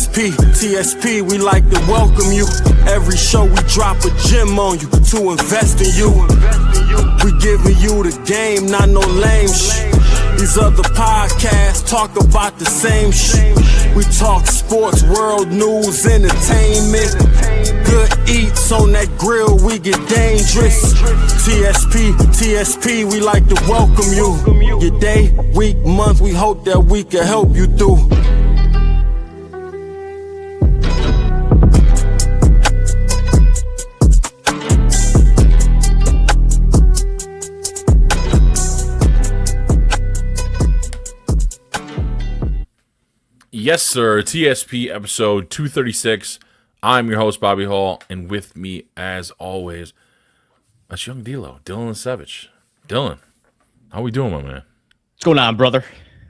TSP, we like to welcome you. Every show we drop a gem on you to invest in you. We giving you the game, not no lame shit. These other podcasts talk about the same shit. We talk sports, world news, entertainment. Good eats on that grill, we get dangerous. TSP, we like to welcome you. Your day, week, month, we hope that we can help you through. Yes, sir. TSP episode 236. I'm your host, Bobby Hall, and with me, as always, that's young Dylan Savage. Dylan, how we doing, my man? What's going on, brother?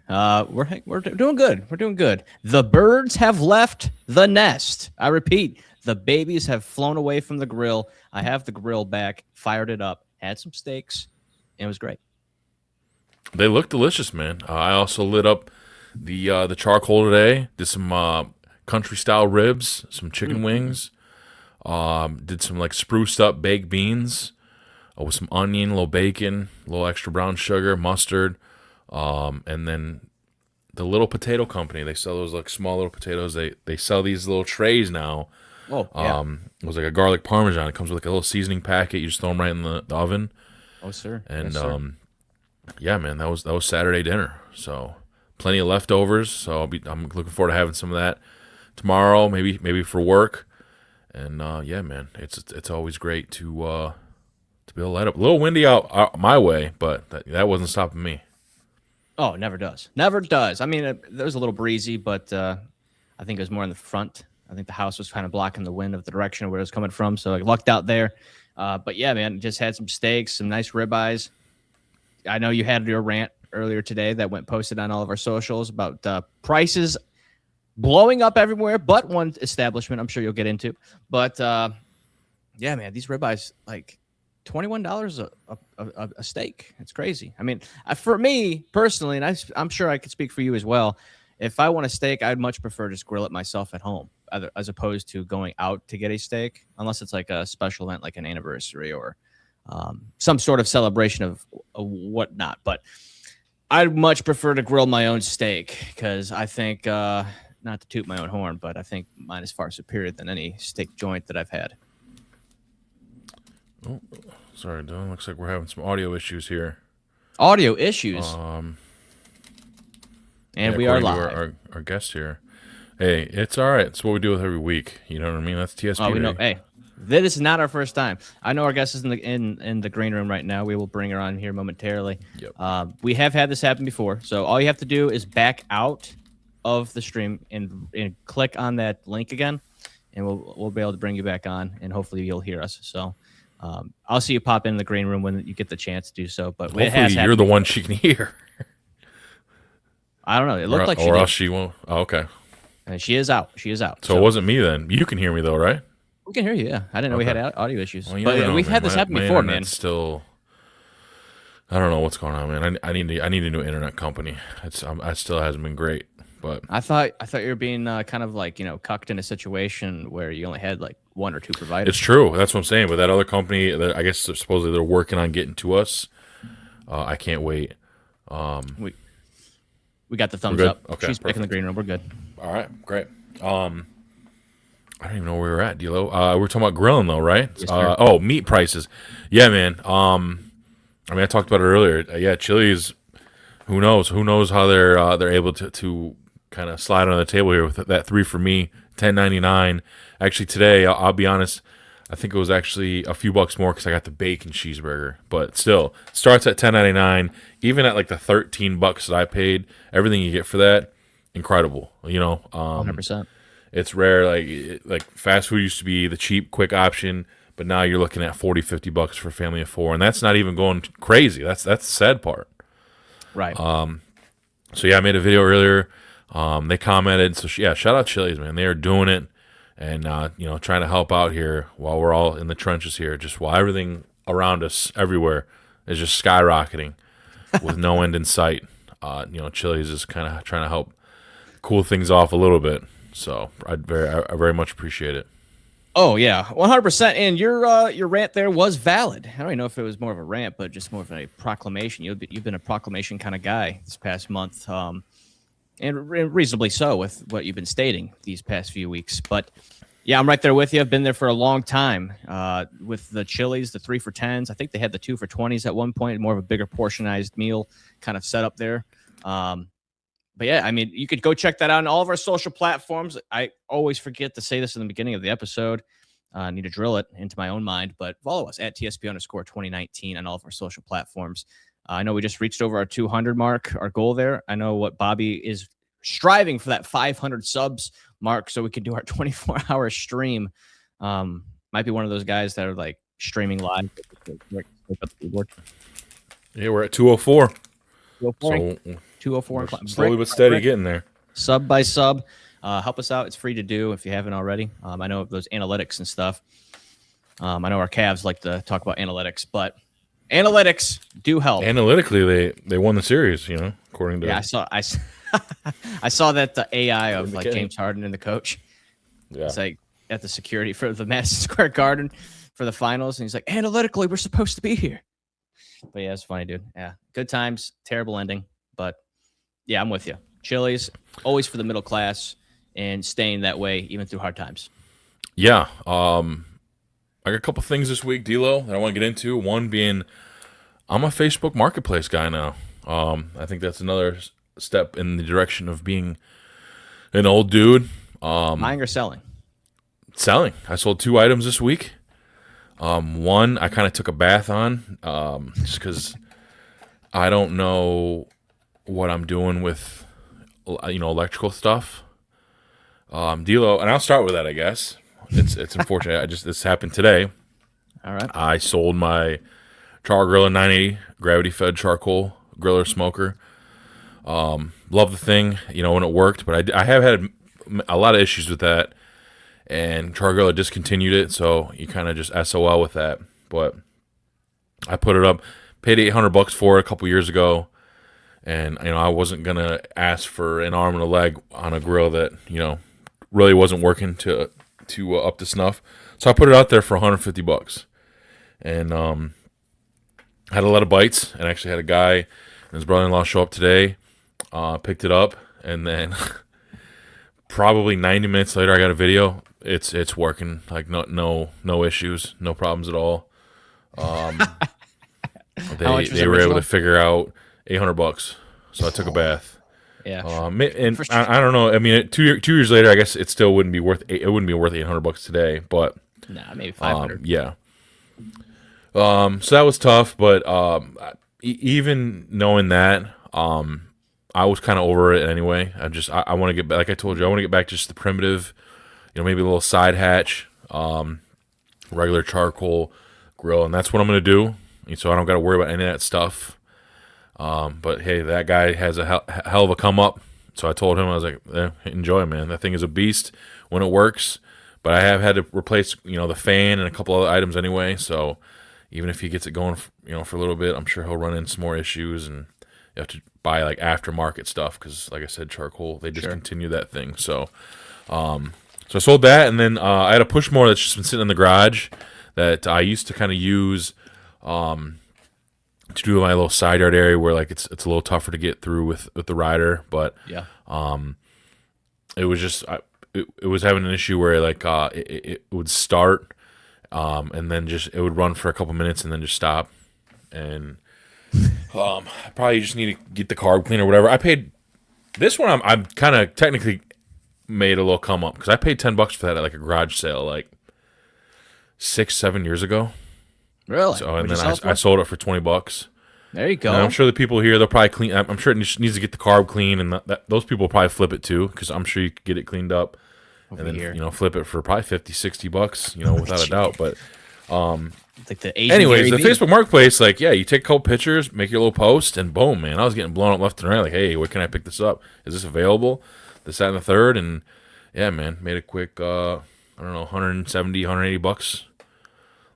We're doing good. We're doing good. The birds have left the nest. I repeat, the babies have flown away from the grill. I have the grill back, fired it up, had some steaks, and it was great. They look delicious, man. I also lit up the charcoal today. Did some country style ribs, some chicken wings. Did some like spruced up baked beans with some onion, a little bacon, a little extra brown sugar, mustard, and then the little potato company. They sell those like small little potatoes. They sell these little trays now. Oh, yeah. It was like a garlic parmesan. It comes with like a little seasoning packet. You just throw them right in the oven. Oh, sir. And yes, sir. Yeah, man, that was Saturday dinner. So plenty of leftovers. So I'm looking forward to having some of that tomorrow, maybe for work. And yeah, man, it's always great to be able to light up. A little windy out my way, but that wasn't stopping me. Oh, never does. Never does. I mean, there was a little breezy, but I think it was more in the front. I think the house was kind of blocking the wind of the direction where it was coming from, so I lucked out there. But yeah, man, just had some steaks, some nice ribeyes. I know you had your rant earlier today that went posted on all of our socials about prices blowing up everywhere, but one establishment I'm sure you'll get into. But yeah, man, these ribeyes, like $21 a steak. It's crazy. I mean, for me personally, and I'm sure I could speak for you as well, if I want a steak, I'd much prefer just grill it myself at home as opposed to going out to get a steak, unless it's like a special event like an anniversary or some sort of celebration of whatnot. But I'd much prefer to grill my own steak because I think, not to toot my own horn, but I think mine is far superior than any steak joint that I've had. Oh, sorry, Dylan. Looks like we're having some audio issues here. Audio issues? And we are live. Our guest here. Hey, it's all right. It's what we do with every week. You know what I mean? That's TSP. Oh, we know. Hey, this is not our first time. I know our guest is in the green room right now. We will bring her on here momentarily. Yep. We have had this happen before, so all you have to do is back out of the stream and click on that link again, and we'll be able to bring you back on, and hopefully you'll hear us. So I'll see you pop in the green room when you get the chance to do so. But hopefully you're the one she can hear. I don't know. It looked like she did. Or else she won't. Oh, okay. And she is out. She is out. So it wasn't me then. You can hear me though, right? We can hear you. Yeah, I didn't know we had audio issues. Well, but we've had this happen before, man. Still, I don't know what's going on, man. I need a new internet company. It still hasn't been great. But I thought you were being kind of like, cucked in a situation where you only had like one or two providers. It's true. That's what I'm saying. But that other company, I guess supposedly they're working on getting to us. I can't wait. We got the thumbs up. Okay, she's back in the green room. We're good. All right, great. I don't even know where we're at, D'Lo. We're talking about grilling though, right? Yes, meat prices. Yeah, man. I mean, I talked about it earlier. Yeah, Chili's. Who knows? Who knows how they're able to kind of slide on the table here with that 3 for me, $10.99. Actually, today I'll be honest. I think it was actually a few bucks more because I got the bacon cheeseburger. But still, starts at $10.99. Even at like the $13 that I paid, everything you get for that, incredible. 100%. It's rare. Like fast food used to be the cheap, quick option, but now you're looking at $40-$50 for a family of 4, and that's not even going crazy. That's the sad part. Right. So yeah, I made a video earlier. They commented. So yeah, shout out Chili's, man. They are doing it, and trying to help out here while we're all in the trenches here. Just while everything around us, everywhere, is just skyrocketing with no end in sight. Chili's is kind of trying to help cool things off a little bit. So I very much appreciate it. Oh yeah, 100%. And your rant there was valid. I don't even know if it was more of a rant, but just more of a proclamation. You've been a proclamation kind of guy this past month, and reasonably so with what you've been stating these past few weeks. But yeah, I'm right there with you. I've been there for a long time with the Chili's, the 3 for $10s. I think they had the 2 for $20s at one point, more of a bigger portionized meal kind of set up there. But yeah, I mean, you could go check that out on all of our social platforms. I always forget to say this in the beginning of the episode. I need to drill it into my own mind, but follow us at TSP_2019 on all of our social platforms. I know we just reached over our 200 mark, our goal there. I know what Bobby is striving for, that 500 subs mark, so we can do our 24-hour stream. Might be one of those guys that are like streaming live. Yeah, we're at 204. 204. So 204. Slowly but steady getting there. Sub by sub. Help us out. It's free to do if you haven't already. I know those analytics and stuff. I know our Cavs like to talk about analytics, but analytics do help. Analytically, they won the series, according to. Yeah, I saw that the AI of like James Harden and the coach. Yeah. It's like at the security for the Madison Square Garden for the finals, and he's like, analytically, we're supposed to be here. But yeah, it's funny, dude. Yeah, good times, terrible ending, but yeah, I'm with you. Chili's always for the middle class and staying that way even through hard times. Yeah, I got a couple things this week, D'Lo, that I want to get into. One being, I'm a Facebook Marketplace guy now. I think that's another step in the direction of being an old dude. Buying or selling? Selling. I sold 2 items this week. One I kind of took a bath on, just because I don't know what I'm doing with, electrical stuff. D'Lo, and I'll start with that, I guess. It's unfortunate. This happened today. All right. I sold my Char Griller 980 gravity fed charcoal griller smoker. Love the thing, when it worked, but I have had a lot of issues with that. And Char Griller discontinued it, so you kind of just SOL with that. But I put it up, paid $800 for it a couple years ago, and I wasn't gonna ask for an arm and a leg on a grill that really wasn't working to up to snuff. So I put it out there for $150, and had a lot of bites, and actually had a guy and his brother-in-law show up today, picked it up, and then probably 90 minutes later I got a video. It's working, like no issues, no problems at all. They were able to figure out $800, so I took a bath. Yeah, and I don't know. I mean, 2 years later, I guess it still wouldn't be worth. It wouldn't be worth $800 today, but maybe 500. Yeah. So that was tough, but even knowing that, I was kind of over it anyway. I want to get back. Like I told you, I want to get back to just the primitive. Maybe a little side hatch, regular charcoal grill, and that's what I'm going to do. So I don't got to worry about any of that stuff. But hey, that guy has a hell of a come up. So I told him, I was like, enjoy, man. That thing is a beast when it works. But I have had to replace, the fan and a couple other items anyway. So even if he gets it going, for a little bit, I'm sure he'll run into some more issues, and you have to buy like aftermarket stuff because, like I said, charcoal, they discontinued that thing. So, so I sold that, and then I had a push mower that's just been sitting in the garage that I used to kind of use to do my little side yard area where like it's a little tougher to get through with the rider, but yeah, it was just it was having an issue where like it would start and then it would run for a couple minutes and then just stop, and I probably just need to get the carb clean or whatever. I paid this one. I'm kind of technically made a little come up because I paid $10 for that at like a garage sale like 6-7 years ago. Really? So and then I sold it for $20. There you go. And I'm sure the people here, they'll probably clean. I'm sure it needs to get the carb clean, and those people will probably flip it too, because I'm sure you could get it cleaned up over and then here. Flip it for probably $50-$60, without a doubt. But like the Asian anyways, the Facebook Marketplace, like, yeah, you take a couple pictures, make your little post, and boom, man, I was getting blown up left and right. Like, hey, where can I pick this up? Is this available? This, that, and the third, and yeah, man, made a quick, I don't know, $170, $180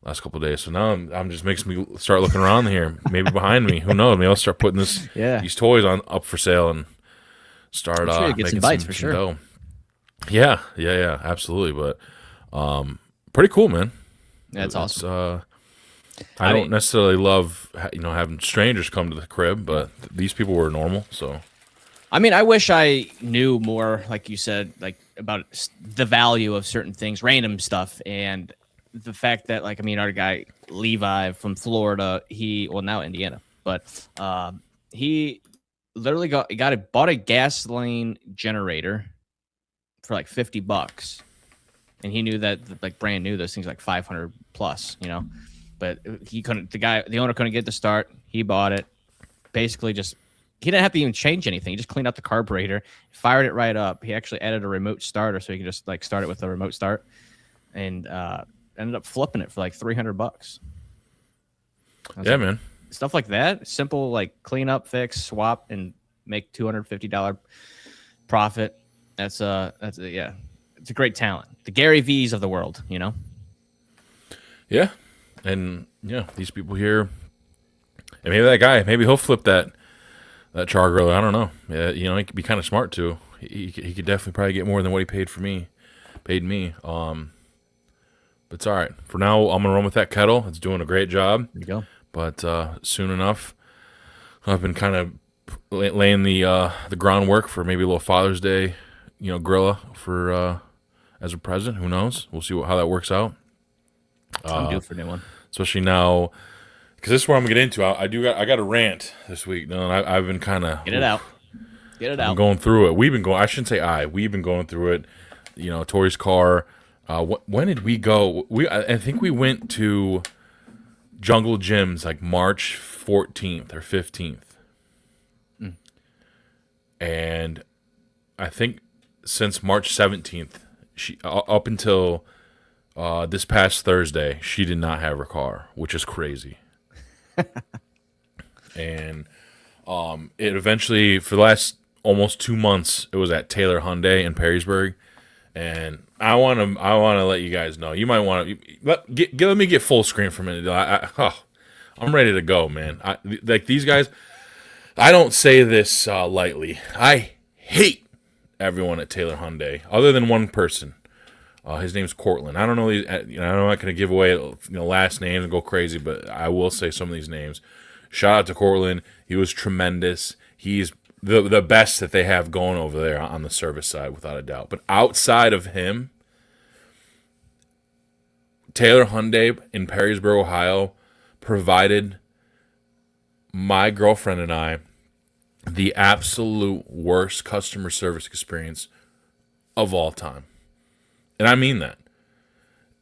last couple of days. So now I'm just makes me start looking around here, maybe behind me. Who knows? Maybe I'll start putting these toys up for sale and start get some bites for sure. dough. Yeah, absolutely. But pretty cool, man. That's It's awesome. I don't mean, necessarily love having strangers come to the crib, but these people were normal. So I wish I knew more, like you said, like about the value of certain things, random stuff, and the fact that, like, our guy Levi from Florida, now Indiana, but he literally bought a gasoline generator for like $50, and he knew that, like, brand new, those things like 500 plus, but the owner couldn't get the start. He bought it, basically just. He didn't have to even change anything. He just cleaned out the carburetor, fired it right up. He actually added a remote starter so he could just like start it with a remote start, and ended up flipping it for like $300. yeah, man. Stuff like that, simple, like clean up, fix, swap, and make $250 profit. That's yeah, it's a great talent. The Gary V's of the world, Yeah, and these people here, and maybe that guy, maybe he'll flip that char griller. I don't know. Yeah, he could be kind of smart too. He could definitely probably get more than what he paid me. But it's all right. For now, I'm gonna run with that kettle. It's doing a great job. There you go. But soon enough, I've been kind of laying the groundwork for maybe a little Father's Day, grilla for as a present. Who knows? We'll see how that works out. I'm due for a new one. Especially now, because this is where I'm gonna get into. I got a rant this week. No, I've been kind of Get it out. Get it out. going through it. We've been going. I shouldn't say I. We've been going through it. Tori's car. When did we go? I think we went to Jungle Gyms like March 14th or 15th, and I think since March 17th, she up until this past Thursday, she did not have her car, which is crazy. And it eventually, for the last almost 2 months, it was at Taylor Hyundai in Perrysburg. And I want to let you guys know. You might want to let me get full screen for a minute. I'm ready to go, man. Like these guys. I don't say this lightly. I hate everyone at Taylor Hyundai, other than one person. His name's Cortland. I don't know. I'm not going to give away last names and go crazy, but I will say some of these names. Shout out to Cortland. He was tremendous. He's the best that they have going over there on the service side, without a doubt. But outside of him, Taylor Hyundai in Perrysburg, Ohio, provided my girlfriend and I the absolute worst customer service experience of all time. And I mean that.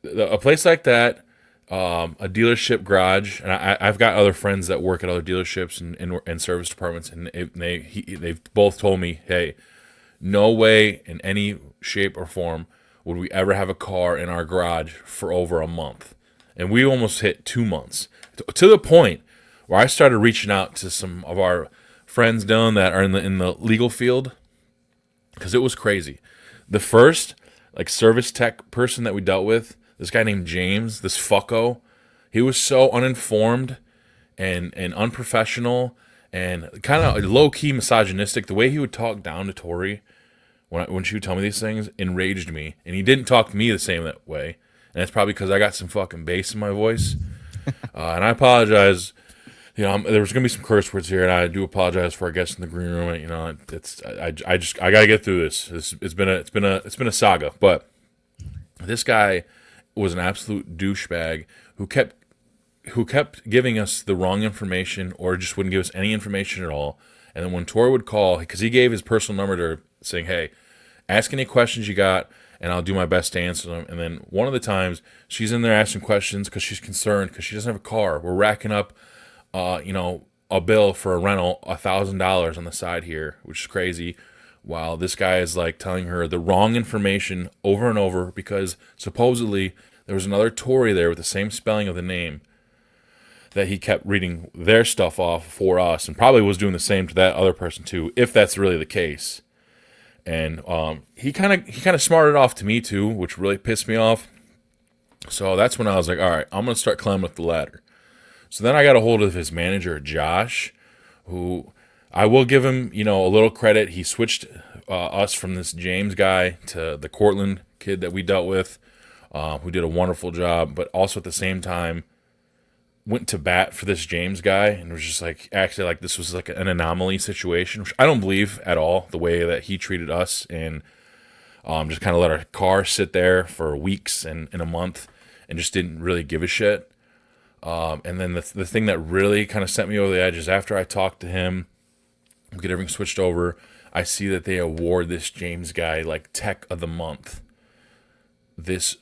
A place like that, a dealership garage, and I've got other friends that work at other dealerships and service departments, and they've both told me, hey, no way in any shape or form would we ever have a car in our garage for over a month. And we almost hit 2 months, to the point where I started reaching out to some of our friends down that are in the legal field, because it was crazy. The first service tech person that we dealt with, this guy named James, this fucko, he was so uninformed and unprofessional and kind of low-key misogynistic. The way he would talk down to Tori when she would tell me these things enraged me. And he didn't talk to me the same that way. And that's probably because I got some fucking bass in my voice. And I apologize. There was gonna be some curse words here, and I do apologize for our guests in the green room. I gotta get through this. It's been a saga. But this guy was an absolute douchebag who kept giving us the wrong information, or just wouldn't give us any information at all. And then when Tori would call, because he gave his personal number to her, saying, "Hey, ask any questions you got, and I'll do my best to answer them." And then one of the times, she's in there asking questions because she's concerned because she doesn't have a car. We're racking up a bill for a rental, $1,000 on the side here, which is crazy, while this guy is telling her the wrong information over and over, because supposedly there was another Tory there with the same spelling of the name that he kept reading their stuff off for us, and probably was doing the same to that other person too, if that's really the case. And he kind of smarted off to me too, which really pissed me off. So that's when I was like, all right, I'm gonna start climbing up the ladder. So then I got a hold of his manager, Josh, who I will give him, a little credit. He switched us from this James guy to the Cortland kid that we dealt with, who did a wonderful job, but also at the same time went to bat for this James guy and was just like actually like this was like an anomaly situation, which I don't believe at all, the way that he treated us and just kind of let our car sit there for weeks and a month and just didn't really give a shit. And then the thing that really kind of sent me over the edge is after I talked to him, get everything switched over, I see that they award this James guy like Tech of the Month. This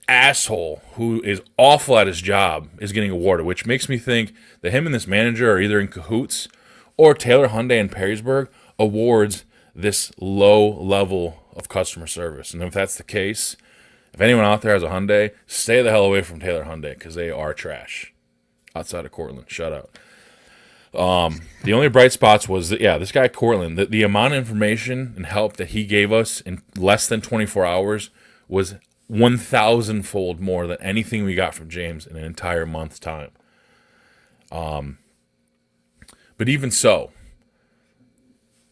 asshole who is awful at his job is getting awarded, which makes me think that him and this manager are either in cahoots or Taylor Hyundai in Perrysburg awards this low level of customer service. And if that's the case, if anyone out there has a Hyundai, stay the hell away from Taylor Hyundai because they are trash. Outside of Cortland, shut out. The only bright spots was that, this guy Cortland, the amount of information and help that he gave us in less than 24 hours was 1,000-fold more than anything we got from James in an entire month's time. But even so,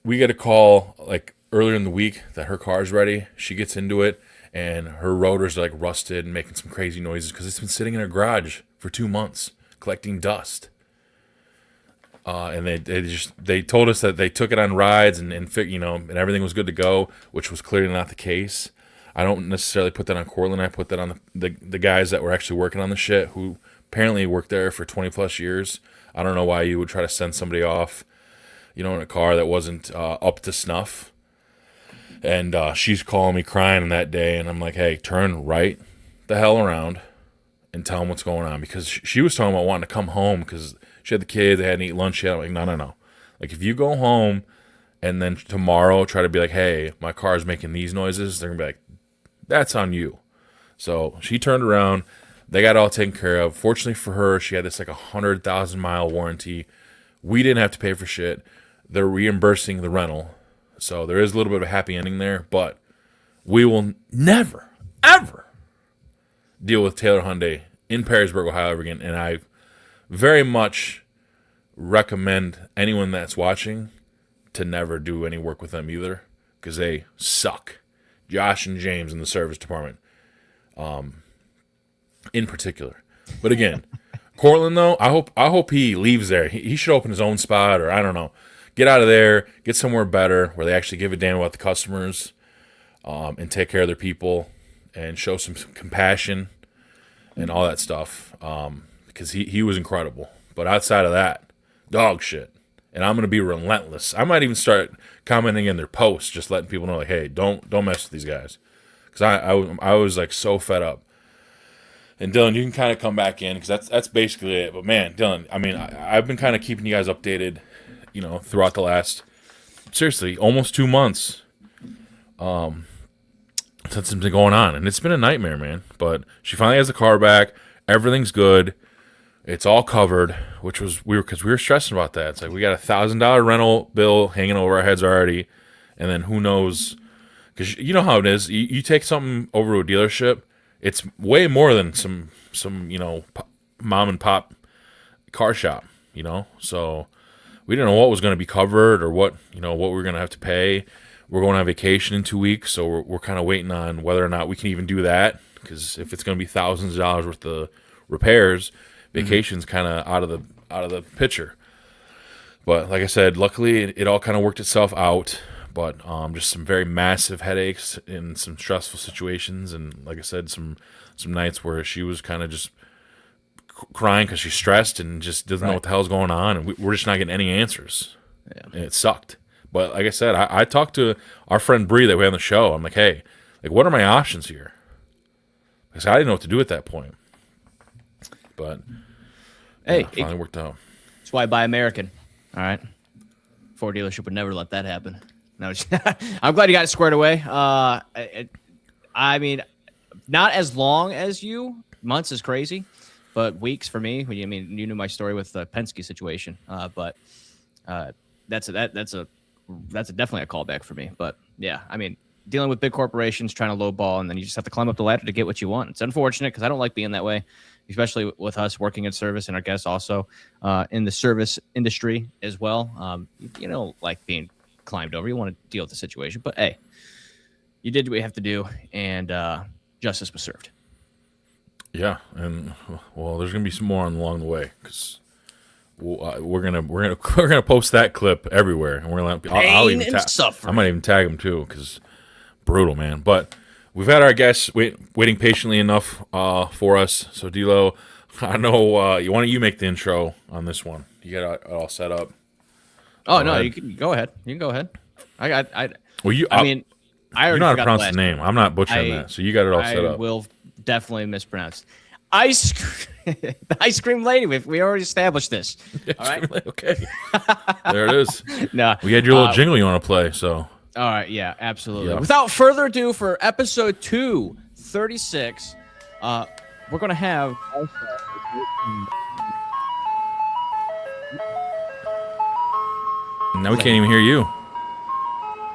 we get a call like earlier in the week that her car's ready. She gets into it, and her rotors are like rusted and making some crazy noises because it's been sitting in her garage for 2 months collecting dust. And they told us that they took it on rides and everything was good to go, which was clearly not the case. I don't necessarily put that on Cortland. I put that on the guys that were actually working on the shit, who apparently worked there for 20 plus years. I don't know why you would try to send somebody off, in a car that wasn't up to snuff. And she's calling me crying that day, and I'm like, hey, turn right the hell around and tell them what's going on, because she was talking about wanting to come home because she had the kids, they hadn't eaten lunch yet. I'm like, no. Like, if you go home and then tomorrow try to be like, hey, my car's making these noises, they're going to be like, that's on you. So she turned around. They got it all taken care of. Fortunately for her, she had this like 100,000-mile warranty. We didn't have to pay for shit. They're reimbursing the rental. So there is a little bit of a happy ending there, but we will never, ever deal with Taylor Hyundai in Perrysburg, Ohio ever again. And I very much recommend anyone that's watching to never do any work with them either, because they suck. Josh and James in the service department, in particular. But again, Cortland though, I hope he leaves there. He should open his own spot, or I don't know, get out of there, get somewhere better where they actually give a damn about the customers, and take care of their people and show some compassion and all that stuff. Because he was incredible. But outside of that, dog shit. And I'm gonna be relentless. I might even start commenting in their posts, just letting people know, like, hey, don't mess with these guys, because I was like so fed up. And Dylan, you can kind of come back in because that's basically it. But man, Dylan, I mean, I've been kind of keeping you guys updated, throughout the last, seriously, almost 2 months, since it's been going on, and it's been a nightmare, man. But she finally has the car back. Everything's good. It's all covered, which was because we were stressing about that. It's like we got $1,000 rental bill hanging over our heads already, and then who knows? Because you know how it is. You take something over to a dealership, it's way more than some mom and pop car shop. So we didn't know what was going to be covered or what we were going to have to pay. We're going on vacation in 2 weeks, so we're kind of waiting on whether or not we can even do that. Because if it's going to be thousands of dollars worth of repairs, vacation's kind of out of the picture. But like I said, luckily it all kind of worked itself out. But just some very massive headaches and some stressful situations, and like I said, some nights where she was kind of just crying because she's stressed and just doesn't know what the hell's going on, and we're just not getting any answers. Yeah. And it sucked. But like I said, I talked to our friend Bree that we had on the show. I'm like, hey, like, what are my options here? Because I didn't know what to do at that point. But hey, it finally worked out. That's why I buy American. All right, Ford dealership would never let that happen. No, I'm glad you got it squared away. I mean, not as long as you. Months is crazy, but weeks for me. I mean, you knew my story with the Penske situation, but that's definitely a callback for me. But yeah, I mean, dealing with big corporations, trying to lowball, and then you just have to climb up the ladder to get what you want. It's unfortunate because I don't like being that way, especially with us working in service and our guests also in the service industry as well. Like being climbed over. You want to deal with the situation, but hey, you did what you have to do, and justice was served. Yeah, and well, there's gonna be some more along the way because we're gonna post that clip everywhere, and we're gonna I'll even I might even tag them too because brutal, man. But we've had our guests waiting patiently enough for us. So D'Lo, I know you make the intro on this one. You got it all set up. Oh no, you can go ahead. You can go ahead. I mean, I already know how to pronounce the name. I'm not butchering that, so you got it all set up. I will definitely mispronounce. The ice cream lady. We already established this. All right. Okay. There it is. No, we had your little jingle you want to play, so. All right. Yeah. Absolutely. Yeah. Without further ado, for episode 236, we're gonna have. Now we can't even hear you.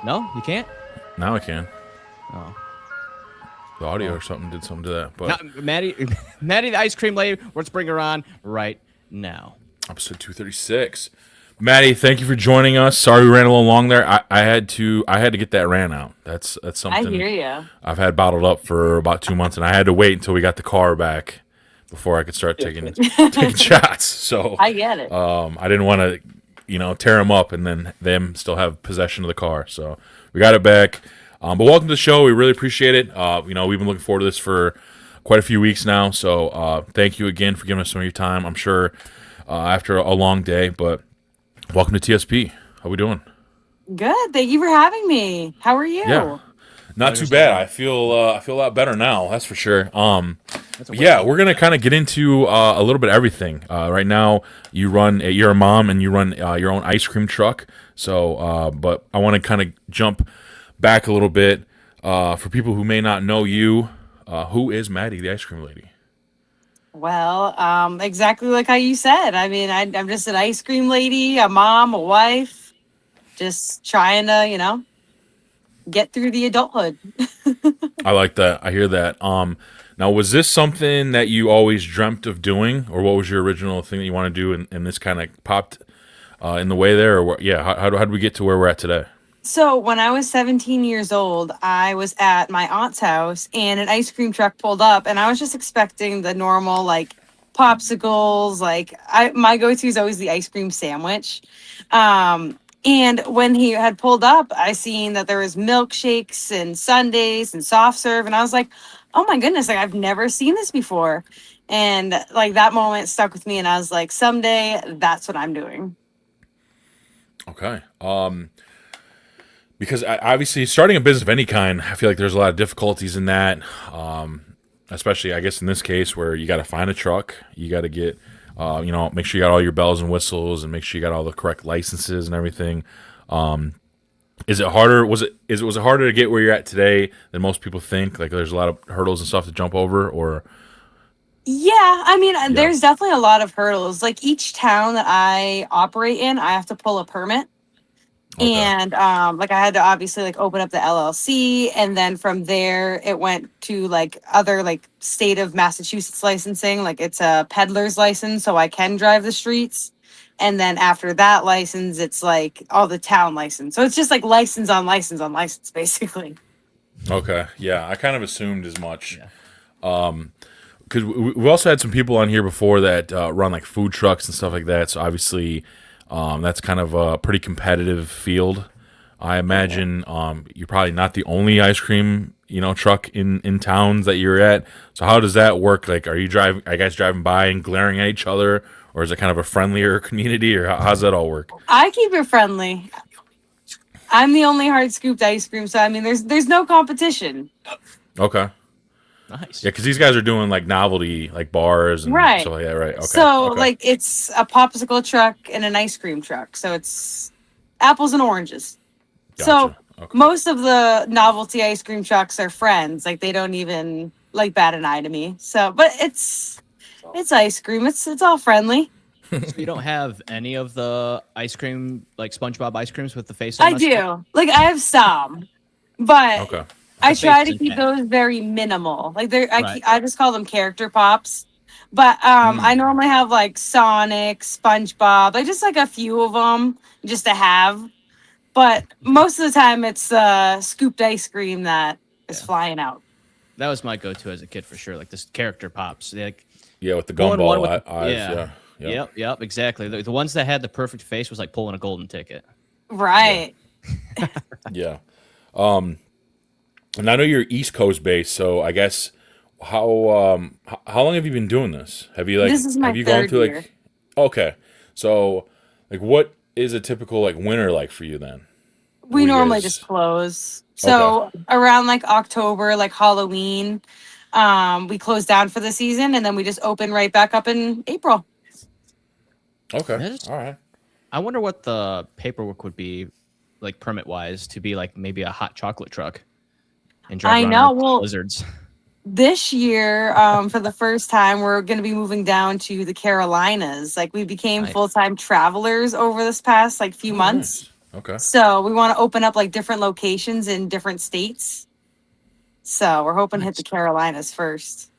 No, you can't. Now I can. Oh. The audio or something did something to that. But Maddy, the ice cream lady. Let's bring her on right now. Episode 236. Maddy, thank you for joining us. Sorry we ran a little long there. I had to get that rant out. That's something. I hear you. I've had bottled up for about 2 months, and I had to wait until we got the car back before I could start taking shots. So I get it. I didn't want to, tear them up and then them still have possession of the car. So we got it back. But welcome to the show. We really appreciate it. We've been looking forward to this for quite a few weeks now. So thank you again for giving us some of your time. I'm sure after a long day, but welcome to TSP. How we doing? Good. Thank you for having me. How are you? Yeah, not too bad. I feel a lot better now. That's for sure. We're gonna kind of get into a little bit of everything. Right now, you're a mom and you run your own ice cream truck. So, but I want to kind of jump back a little bit for people who may not know you. Who is Maddy, the ice cream lady? Well, exactly like how you said. I mean, I'm just an ice cream lady, a mom, a wife, just trying to, get through the adulthood. I like that. I hear that. Now, was this something that you always dreamt of doing, or what was your original thing that you want to do, and this kind of popped in the way there, or what? Yeah, how did we get to where we're at today? So when I was 17 years old, I was at my aunt's house and an ice cream truck pulled up, and I was just expecting the normal popsicles. My go-to is always the ice cream sandwich. And when he had pulled up, I seen that there was milkshakes and sundaes and soft serve, and I was like, oh my goodness, I've never seen this before. And that moment stuck with me, and I was like, someday that's what I'm doing. Okay. Because obviously starting a business of any kind, I feel like there's a lot of difficulties in that, especially I guess in this case where you got to find a truck, you got to get, make sure you got all your bells and whistles and make sure you got all the correct licenses and everything. Is it harder? Was it harder to get where you're at today than most people think? Like there's a lot of hurdles and stuff to jump over, or? Yeah, I mean, there's definitely a lot of hurdles. Each town that I operate in, I have to pull a permit. Okay. And I had to obviously open up the LLC, and then from there it went to other state of Massachusetts licensing, it's a peddler's license, so I can drive the streets. And then after that license, it's all the town license. So it's just license on license on license, basically. Okay, yeah, I kind of assumed as much. Yeah. Because we've also had some people on here before that run food trucks and stuff like that. So obviously. That's kind of a pretty competitive field. I imagine you're probably not the only ice cream, truck in towns that you're at. So how does that work? Are you guys driving by and glaring at each other, or is it kind of a friendlier community, or how's that all work? I keep it friendly. I'm the only hard scooped ice cream, so I mean, there's no competition. Okay. Nice. Yeah, because these guys are doing novelty bars and right. stuff like that, right? Okay. So it's a popsicle truck and an ice cream truck. So it's apples and oranges. Gotcha. So okay. Most of the novelty ice cream trucks are friends. They don't even bat an eye to me. So, but it's ice cream. It's all friendly. So you don't have any of the ice cream SpongeBob ice creams with the face on I do. I have some, but. Okay. I try to keep those very minimal. I just call them character pops. But I normally have Sonic, SpongeBob, just a few of them just to have. But most of the time, it's scooped ice cream that is flying out. That was my go-to as a kid for sure. Like this character pops. Like Yeah, with the pulling one gumball with eyes. yeah. Yeah. Yep, exactly. The ones that had the perfect face was like pulling a golden ticket. Right. Yeah. And I know you're East Coast based, so I guess how long have you been doing this? Have you This is my have you gone third through year. okay. So like what is a typical like winter like for you then? We What do you normally guys- just close. So around like October, like Halloween, we close down for the season and then we just open right back up in April. Okay. That is- All right. I wonder what the paperwork would be like permit wise to be like maybe a hot chocolate truck and drive I around know. in Well, blizzards. this year, for the first time, we're going to be moving down to the Carolinas. Like we became Nice. full-time travelers over this past like few Oh, months. nice. Okay. So we want to open up like different locations in different states. So we're hoping to hit the Carolinas first.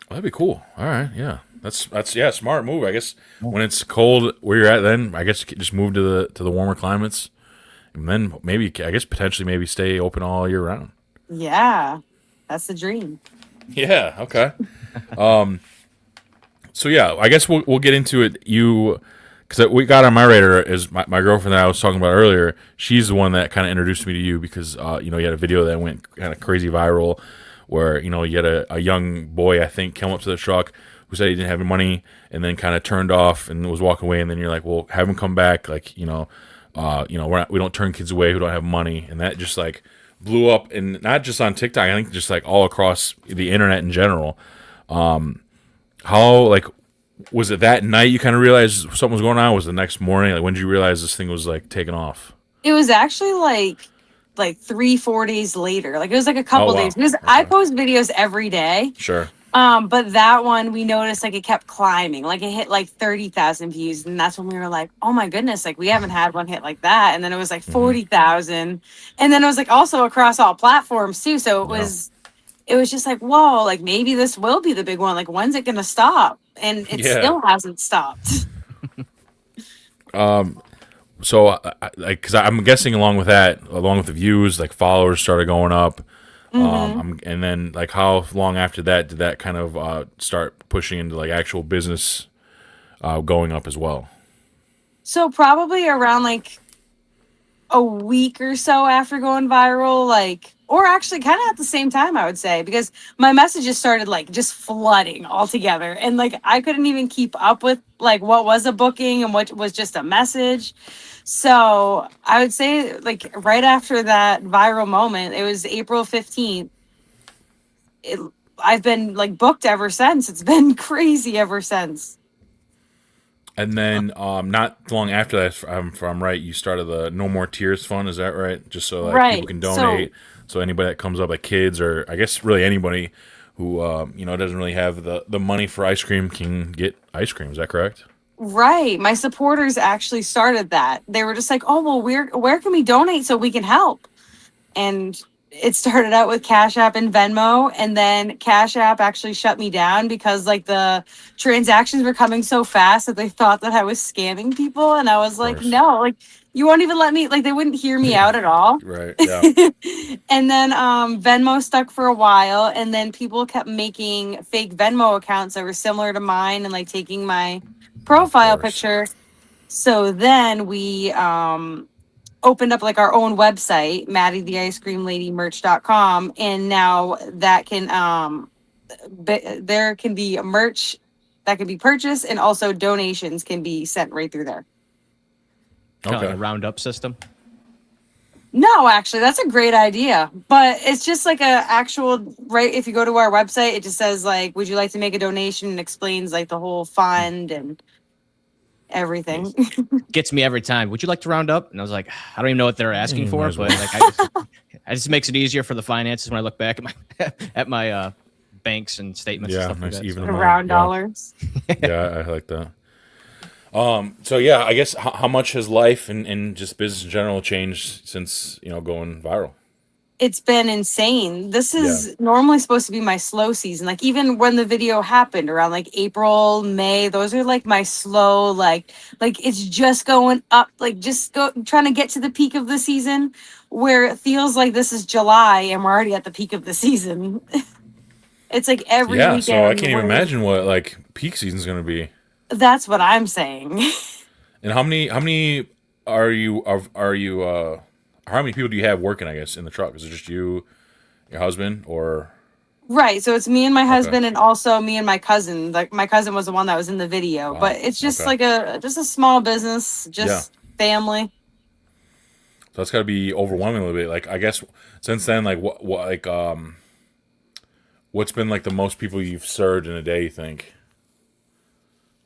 That'd be cool. All right, yeah. That's yeah, smart move. I guess when it's cold where you're at, then I guess you could just move to the warmer climates, and then maybe I guess potentially maybe stay open all year round. Yeah, that's the dream. Yeah. Okay. So yeah, I guess we'll get into it. Because we got on my radar is my girlfriend that I was talking about earlier. She's the one that kind of introduced me to you because you had a video that went kind of crazy viral, where you had a young boy I think come up to the truck who said he didn't have any money and then kind of turned off and was walking away, and then you're like, well, have him come back, like we don't turn kids away who don't have money, and that just like blew up, and not just on TikTok, I think just like all across the internet in general. How like was it that night you kind of realized something was going on? Was it the next morning? Like when did you realize this thing was like taking off? It was actually like 3-4 days later. Like it was like a couple Oh, wow. days because I Okay. post videos every day. Sure. But that one we noticed like it kept climbing, like it hit like 30,000 views, and that's when we were like, oh my goodness, like we haven't had one hit like that. And then it was like 40,000, and then it was like also across all platforms too. So it was just like, whoa, like maybe this will be the big one. Like when's it gonna stop? And it still hasn't stopped. So because I'm guessing along with the views, like followers started going up. And then like how long after that did that kind of start pushing into like actual business going up as well? So probably around like a week or so after going viral, like, or actually kind of at the same time, I would say, because my messages started like just flooding altogether. And like I couldn't even keep up with like what was a booking and what was just a message. So I would say like right after that viral moment, it was April 15th. I've been like booked ever since. It's been crazy ever since. And then not long after that, if I'm right, you started the No More Tears Fund. Is that right? Just so like Right. people can donate. So anybody that comes up, like kids or I guess really anybody who doesn't really have the money for ice cream can get ice cream. Is that correct? Right. My supporters actually started that. They were just like, oh, well, where can we donate so we can help? And it started out with Cash App and Venmo. And then Cash App actually shut me down because like the transactions were coming so fast that they thought that I was scamming people. And I was like, course. no, like you won't even let me, like they wouldn't hear me out at all. Right. Yeah. And then Venmo stuck for a while, and then people kept making fake Venmo accounts that were similar to mine and like taking my profile course. picture. So then we opened up like our own website, Maddy the Ice Cream Lady merch.com, and now that can there can be a merch that can be purchased, and also donations can be sent right through there. Kind of Okay. like a roundup system. No, actually, that's a great idea. But it's just like a actual, right? If you go to our website, it just says like, would you like to make a donation, and explains like the whole fund and everything. Gets me every time. Would you like to round up? And I was like, I don't even know what they're asking might for, as but well. like I just makes it easier for the finances when I look back at my banks and statements Yeah, and stuff nice like that. even So- amount. Round Yeah. dollars. Yeah, I like that. So yeah, I guess how much has life and just business in general changed since going viral? it's been insane. This is normally supposed to be my slow season. Like even when the video happened around like April, May, those are like my slow, like it's just going up, like just go trying to get to the peak of the season, where it feels like this is July and we're already at the peak of the season. It's like every Yeah, weekend. so I can't even imagine what like peak season's gonna be. That's what I'm saying. And how many are you how many people do you have working, I guess, in the truck? Is it just you, your husband, or Right. So it's me and my okay. husband and also me and my cousin. Like my cousin was the one that was in the video, Wow. but it's just Okay. like a small business, Yeah. just family. So that's gotta be overwhelming a little bit. Like I guess since then, like what like what's been like the most people you've served in a day, you think?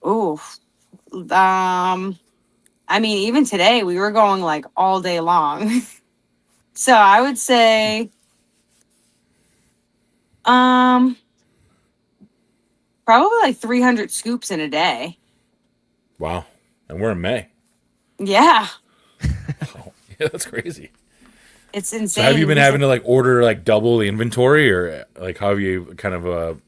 Ooh. I mean, even today we were going like all day long. So I would say um probably like 300 scoops in a day. Wow. And we're in May. Yeah. Oh, yeah, that's crazy. It's So have you insane. been having to like order like double the inventory, or like how have you kind of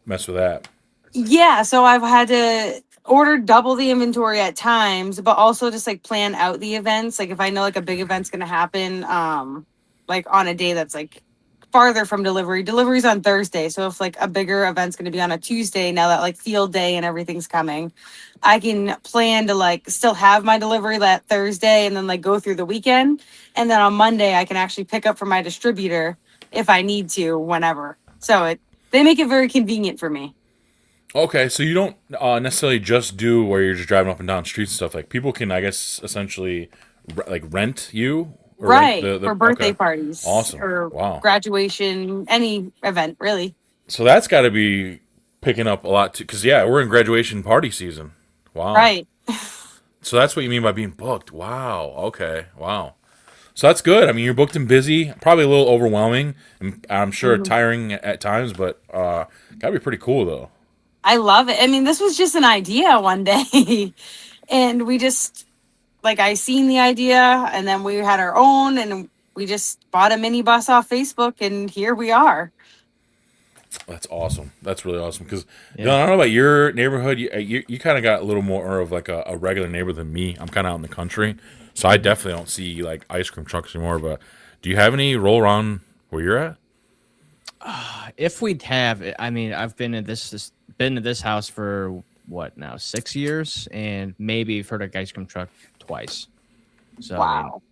mess with that? Yeah, so I've had to order double the inventory at times, but also just like plan out the events. Like if I know like a big event's gonna happen, like on a day that's like farther from delivery. Delivery's on Thursday. So if like a bigger event's gonna be on a Tuesday, now that like field day and everything's coming, I can plan to like still have my delivery that Thursday and then like go through the weekend. And then on Monday I can actually pick up from my distributor if I need to, whenever. So they make it very convenient for me. Okay, so you don't necessarily just do where you're just driving up and down streets and stuff. Like people can, I guess, essentially like rent you or rent Right, the for birthday okay, parties awesome, or wow. graduation, any event really. So that's got to be picking up a lot too, because yeah, we're in graduation party season. Wow. Right. So that's what you mean by being booked. Wow. Okay. Wow. So that's good. I mean, you're booked and busy. Probably a little overwhelming, and I'm sure Mhm. tiring at times, but gotta be pretty cool though. I love it. I mean, this was just an idea one day. And we just like I seen the idea and then we had our own and we just bought a mini bus off Facebook and here we are. That's awesome. That's really awesome. Because I Yeah. don't know about your neighborhood. You kind of got a little more of like a regular neighbor than me. I'm kind of out in the country, so I definitely don't see like ice cream trucks anymore. But do you have any roll around where you're at? If we'd have, I mean, I've been in been in this house for what now, 6 years, and maybe I've heard a ice cream truck twice. So I mean, Wow.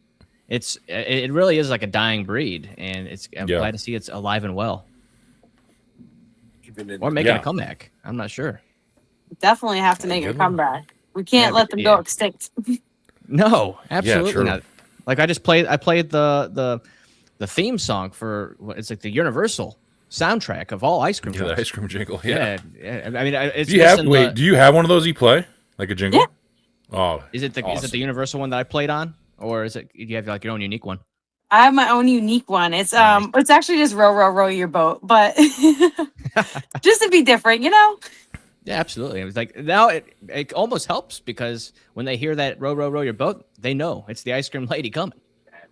it really is like a dying breed, and I'm Yeah. glad to see it's alive and well, Even in, or making Yeah. a comeback. I'm not sure. Definitely have to make a Good one. comeback. We can't Yeah, let them go yeah. extinct. No, absolutely true. not. Like I played the theme song for it's like the Universal soundtrack of all ice cream Yeah, the trucks. ice cream jingle. Yeah. Yeah, I mean, it's Do you have missing wait? the- Do you have one of those you play like a jingle? Yeah. Oh, is it the awesome. Universal one that I played on, or is it you have like your own unique one? I have my own unique one. It's Nice. it's actually just row your boat, but just to be different, you know? Yeah, absolutely. It was like now it almost helps because when they hear that row your boat, they know it's the ice cream lady coming.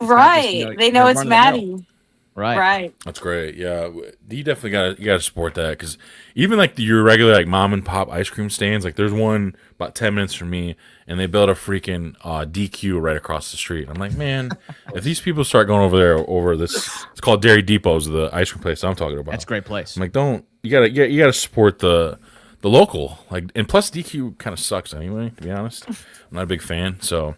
It's not just, Right. They know you're it's run-of-the-mill. Maddy. Right. Right. That's great. Yeah, you definitely gotta support that because even like your regular like mom and pop ice cream stands, like there's one about 10 minutes from me, and they built a freaking DQ right across the street. I'm like, man, if these people start going over there over this, it's called Dairy Depot's the ice cream place I'm talking about. That's a great place. I'm like, don't you gotta support the local like, and plus DQ kind of sucks anyway. To be honest, I'm not a big fan, so.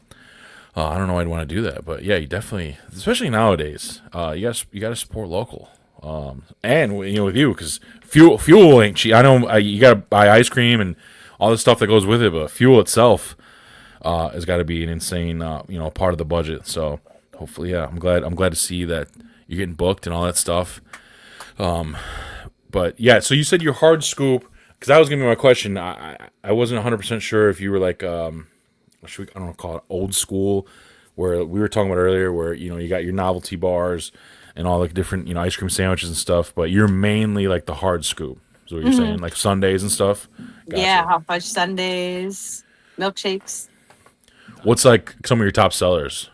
I don't know why I'd want to do that, but yeah, you definitely, especially nowadays, you gotta support local, and with you because fuel ain't cheap. I know you gotta buy ice cream and all the stuff that goes with it, but fuel itself has got to be an insane part of the budget. So hopefully, yeah, I'm glad to see that you're getting booked and all that stuff. But yeah, so you said your hard scoop because that was gonna be my question. I wasn't 100% sure if you were like I don't know, call it old school, where we were talking about earlier, where you got your novelty bars and all the different ice cream sandwiches and stuff, but you're mainly like the hard scoop. Is what you're saying, like Sundays and stuff. Gotcha. Yeah, hot fudge sundaes, milkshakes. What's like some of your top sellers?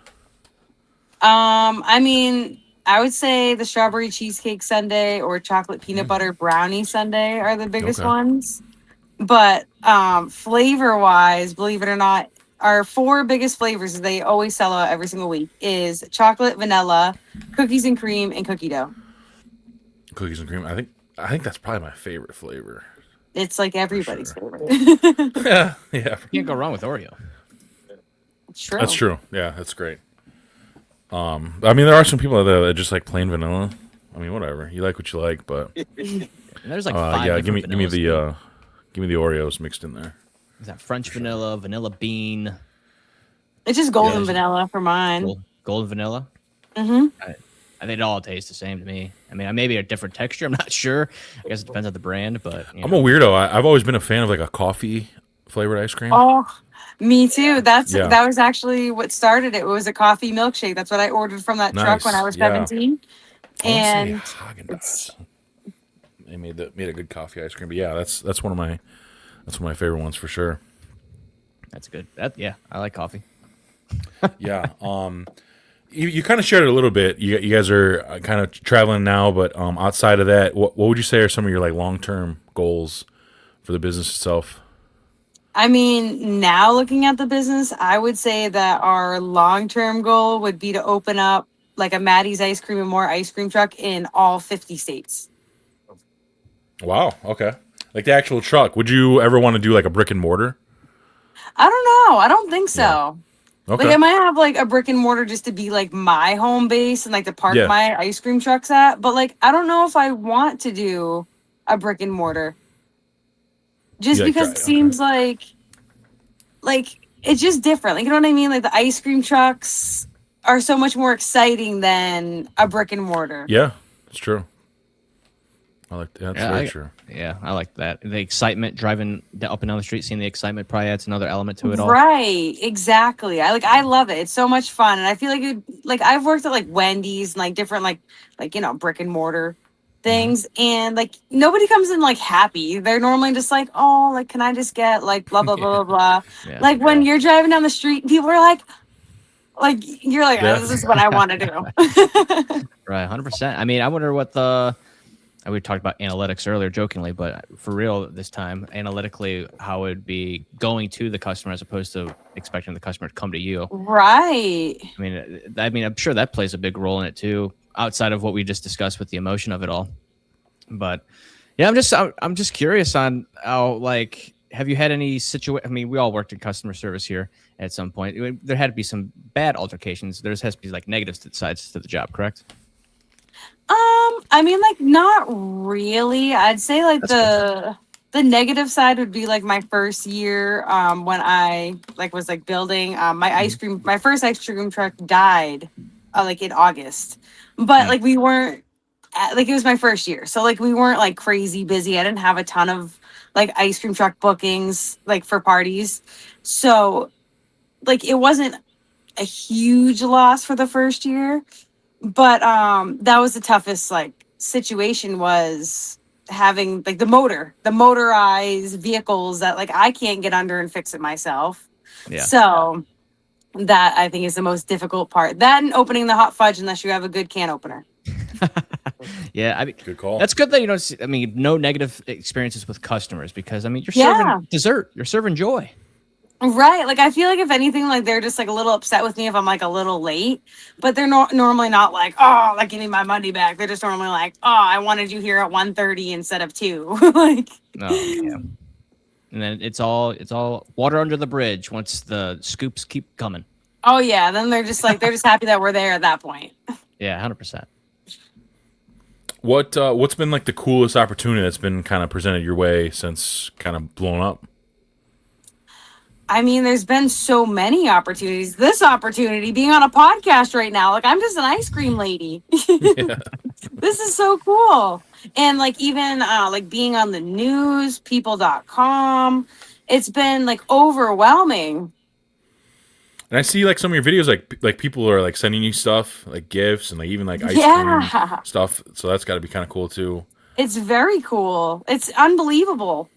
I mean, I would say the strawberry cheesecake sundae or chocolate peanut butter brownie sundae are the biggest Okay. ones. But flavor wise, believe it or not, our four biggest flavors they always sell out every single week is chocolate, vanilla, cookies and cream, and cookie dough. Cookies and cream. I think that's probably my favorite flavor. It's like everybody's sure. favorite. Yeah, yeah. Can't go wrong with Oreo. It's true. That's true. Yeah, that's great. I mean, there are some people out there that just like plain vanilla. I mean, whatever. You like what you like, but And there's like five yeah, different give me vanillas. the Oreos mixed in there. Is that French vanilla, vanilla bean, It's just golden Yeah. vanilla for mine. golden vanilla? Mm-hmm. I think it all tastes the same to me. I mean, maybe a different texture. I'm not sure. I guess it depends on the brand, but I'm a weirdo. I've always been a fan of like a coffee flavored ice cream. Oh, me too. Yeah. That was actually what started it. It was a coffee milkshake. That's what I ordered from that truck when I was Nice, yeah. 17. I wanna say And Häagen-Dazs. They made a good coffee ice cream, but yeah, that's one of my favorite ones for sure. that's good. Yeah, I like coffee. Yeah. You kind of shared it a little bit. You guys are kind of traveling now, but outside of that, what would you say are some of your like long term goals for the business itself? I mean, now looking at the business, I would say that our long-term goal would be to open up like a Maddy's ice cream and more ice cream truck in all 50 states. Wow. Okay. Like the actual truck. Would you ever want to do like a brick and mortar? I don't know. I don't think so. Okay. Like I might have like a brick and mortar just to be like my home base and like to park Yeah. my ice cream trucks at, but like I don't know if I want to do a brick and mortar. Just You like because that, it seems like it's just different. Like you know what I mean? Like the ice cream trucks are so much more exciting than a brick and mortar. Yeah, it's true. That's Yeah, very true. Yeah, I like that. The excitement driving up and down the street, seeing the excitement probably adds another element to it all. Right, exactly. I love it. It's so much fun, and I feel like I've worked at like Wendy's and like different like you know brick and mortar things, and like nobody comes in like happy. They're normally just like, oh, like can I just get like blah blah blah blah blah. Yeah. Like when you're driving down the street, people are like you're like, Yeah. oh, this is what I want to do. Right, 100%. I mean, I wonder what we talked about analytics earlier jokingly, but for real this time, analytically, how it would be going to the customer as opposed to expecting the customer to come to you. Right. I mean, I'm sure that plays a big role in it too, outside of what we just discussed with the emotion of it all. But yeah, I'm just curious on how, like, have you had any situation? I mean, we all worked in customer service here at some point. There had to be some bad altercations. There has to be like negative sides to the job, correct? I mean, like, not really. I'd say like the negative side would be like my first year when I like was like building my first ice cream truck died like in August. But like we weren't like it was my first year. So like we weren't like crazy busy. I didn't have a ton of like ice cream truck bookings like for parties. So like it wasn't a huge loss for the first year. But that was the toughest like situation was having like the motorized vehicles that like I can't get under and fix it myself. Yeah. So that I think is the most difficult part. That and opening the hot fudge unless you have a good can opener. Yeah, I mean, Good call. that's good that you don't see, I mean, no negative experiences with customers because I mean, you're Yeah. serving dessert, you're serving joy. Right. Like I feel like if anything, like they're just like a little upset with me if I'm like a little late, but they're normally not like, oh, like give me my money back. They're just normally like, oh, I wanted you here at 1:30 instead of 2. Like, No, yeah. And then it's all water under the bridge once the scoops keep coming. oh yeah. Then they're just happy that we're there at that point. Yeah, 100%. What's been like the coolest opportunity that's been kind of presented your way since kind of blown up? I mean, there's been so many opportunities. This opportunity being on a podcast right now, like I'm just an ice cream lady. Yeah. This is so cool. And like even like being on the news, people.com, it's been like overwhelming. And I see like some of your videos, like people are like sending you stuff, like gifts and like even like ice Yeah. cream stuff. So that's got to be kind of cool too. It's very cool. It's unbelievable.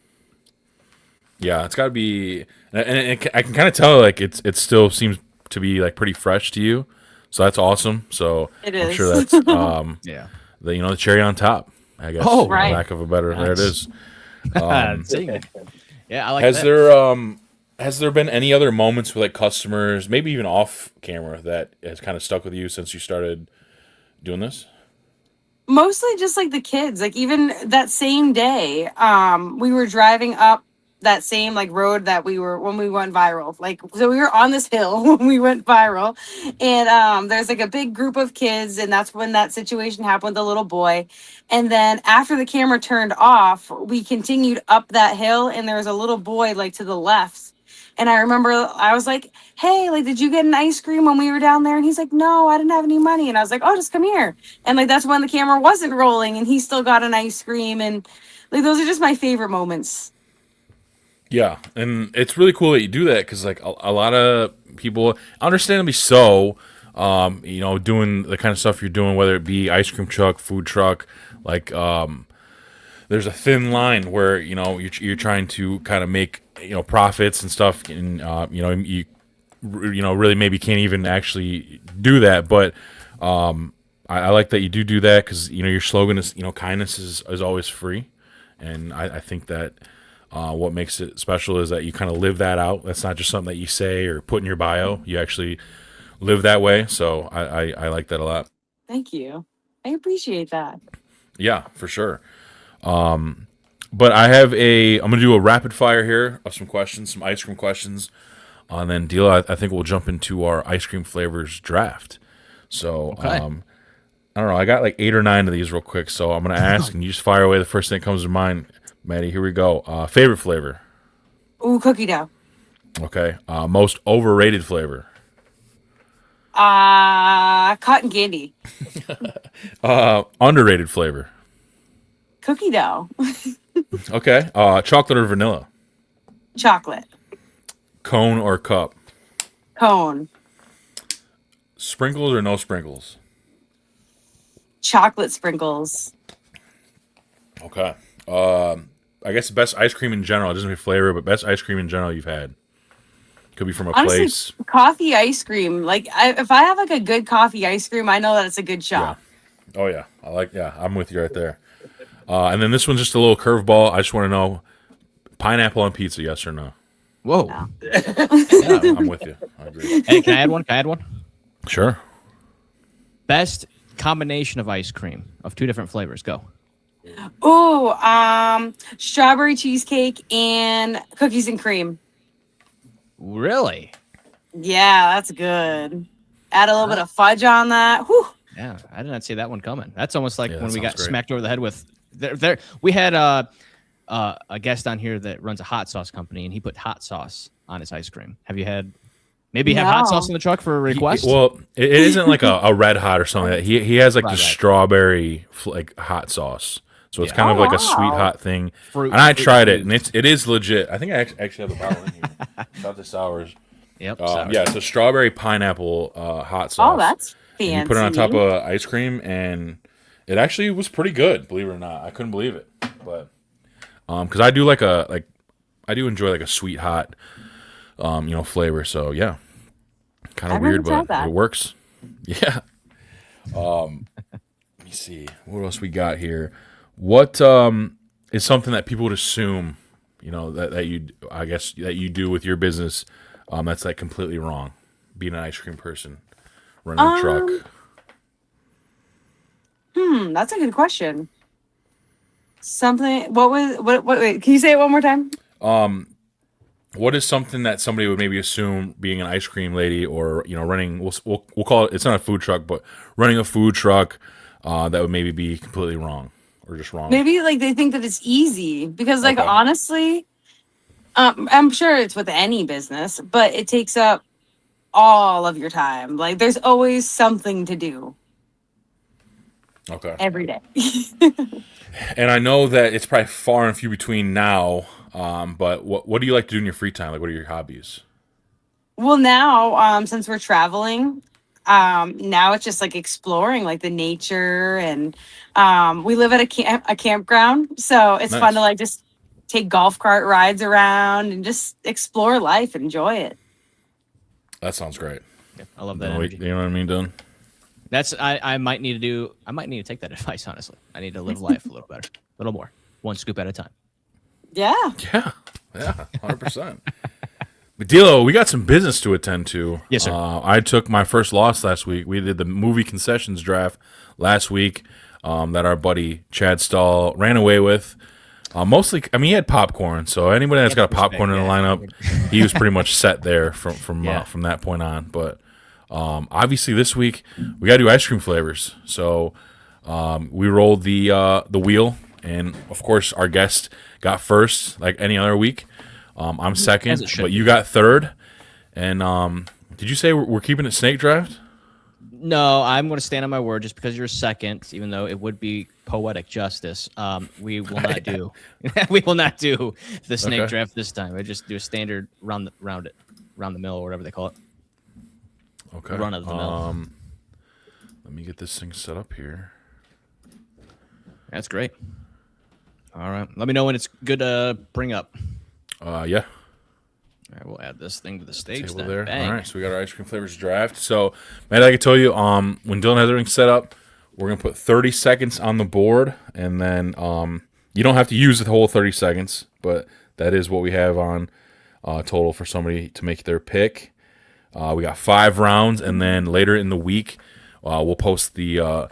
Yeah, it's got to be, and I can kind of tell like it still seems to be like pretty fresh to you. So that's awesome. So It I'm is. sure that's Yeah. the cherry on top. I guess. Oh, for right. lack of a better, there it Nice. is. Zing. Yeah, I like Has that. there been any other moments with like customers, maybe even off camera, that has kind of stuck with you since you started doing this? Mostly just like the kids. Like even that same day, we were driving up that same like road that we were when we went viral. Like so we were on this hill when we went viral. And there's like a big group of kids, and that's when that situation happened with the little boy. And then after the camera turned off, we continued up that hill, and there was a little boy like to the left. And I remember I was like, hey, like, did you get an ice cream when we were down there? And he's like, no, I didn't have any money. And I was like, oh, just come here. And like that's when the camera wasn't rolling and he still got an ice cream. And like those are just my favorite moments. Yeah, and it's really cool that you do that because like a lot of people, understandably so, doing the kind of stuff you're doing, whether it be ice cream truck, food truck, like there's a thin line where you're trying to kind of make profits and stuff, and really maybe can't even actually do that, but I like that you do that because your slogan is kindness is always free, and I think that what makes it special is that you kind of live that out. That's not just something that you say or put in your bio. You actually live that way. So I like that a lot. Thank you. I appreciate that. Yeah, for sure. But I'm going to do a rapid fire here of some questions, some ice cream questions. And then I think we'll jump into our ice cream flavors draft. So, Okay. I don't know. I got like 8 or 9 of these real quick. So I'm going to ask and you just fire away the first thing that comes to mind. Maddie, here we go. Favorite flavor? Ooh, cookie dough. Okay. Most overrated flavor? Cotton candy. Underrated flavor? Cookie dough. Okay. Chocolate or vanilla? Chocolate. Cone or cup? Cone. Sprinkles or no sprinkles? Chocolate sprinkles. Okay. I guess best ice cream in general. It doesn't have flavor, but best ice cream in general you've had. Could be from a Honestly, place. coffee ice cream. Like if I have like a good coffee ice cream, I know that it's a good Yeah. shop. Oh yeah. I'm with you right there. And then this one's just a little curveball. I just want to know pineapple on pizza, yes or no? Whoa. No. Yeah, I'm with you. I agree. Hey, can I add one? Sure. Best combination of ice cream of 2 different flavors. Go. Ooh, strawberry cheesecake and cookies and cream. Really? Yeah, that's good. Add a little bit of fudge on that. Whew. Yeah, I did not see that one coming. That's almost like Yeah, when that we got sounds great. smacked over the head with. We had a guest on here that runs a hot sauce company, and he put hot sauce on his ice cream. Have you had? Maybe have hot No. sauce in the truck for a request. Well, it isn't like a red hot or something like that. He has like Right, the right. strawberry like hot sauce. So it's Yeah. kind of Oh, like a sweet wow. hot thing. Fruit- And I fruit tried it, infused. and it is legit. I think I actually have the bottle in here. Shout to Sours. Yep. sour. Yeah, it's a strawberry pineapple hot sauce. Oh, that's fancy. And you put it on top of ice cream, and it actually was pretty good. Believe it or not, I couldn't believe it. But because I do I do enjoy like a sweet hot flavor. So yeah, kind of I've never weird, tried but that. it works. Yeah. Let me see what else we got here. What is something that people would assume, that you, I guess, that you do with your business, that's like completely wrong? Being an ice cream person, running a truck. That's a good question. Something. Wait, can you say it one more time? What is something that somebody would maybe assume being an ice cream lady, or running? We'll call it. It's not a food truck, but running a food truck that would maybe be completely wrong or just wrong. Maybe like they think that it's easy because, like, Okay. honestly, I'm sure it's with any business, but it takes up all of your time. Like, there's always something to do Okay. every day. And I know that it's probably far and few between now. But what do you like to do in your free time? Like, what are your hobbies? Well, now, since we're traveling, now it's just like exploring like the nature, and we live at a campground, so it's Nice. fun to like just take golf cart rides around and just explore life, enjoy it. That sounds great. Yeah, I love that You energy. know what I mean, Dylan? That's I might need to take that advice, honestly. I need to live life a little better, a little more, one scoop at a time. Yeah. Yeah, 100%. But Dilo, we got some business to attend to. Yes, sir. I took my first loss last week. We did the movie concessions draft last week that our buddy Chad Stahl ran away with. Mostly, I mean, he had popcorn, so anybody that's got a popcorn in the lineup, he was pretty much set there from that point on. But obviously, this week we got to do ice cream flavors. So we rolled the wheel, and of course, our guest got first, like any other week. I'm second, but you got third. And did you say we're keeping it snake draft? No, I'm going to stand on my word just because you're second, even though it would be poetic justice. We will not do we will not do the snake draft this time. I just do a standard round the mill or whatever they call it. Okay. Run of the mill. Let me get this thing set up here. That's great. All right. Let me know when it's good to bring up. Yeah. All right, we'll add this thing to the stage Table then. there. Bang. All right, so we got our ice cream flavors draft. So, man, I can tell you, when Dylan has everything set up, we're gonna put 30 seconds on the board, and then you don't have to use the whole 30 seconds, but that is what we have on total for somebody to make their pick. We got 5 rounds, and then later in the week, we'll post the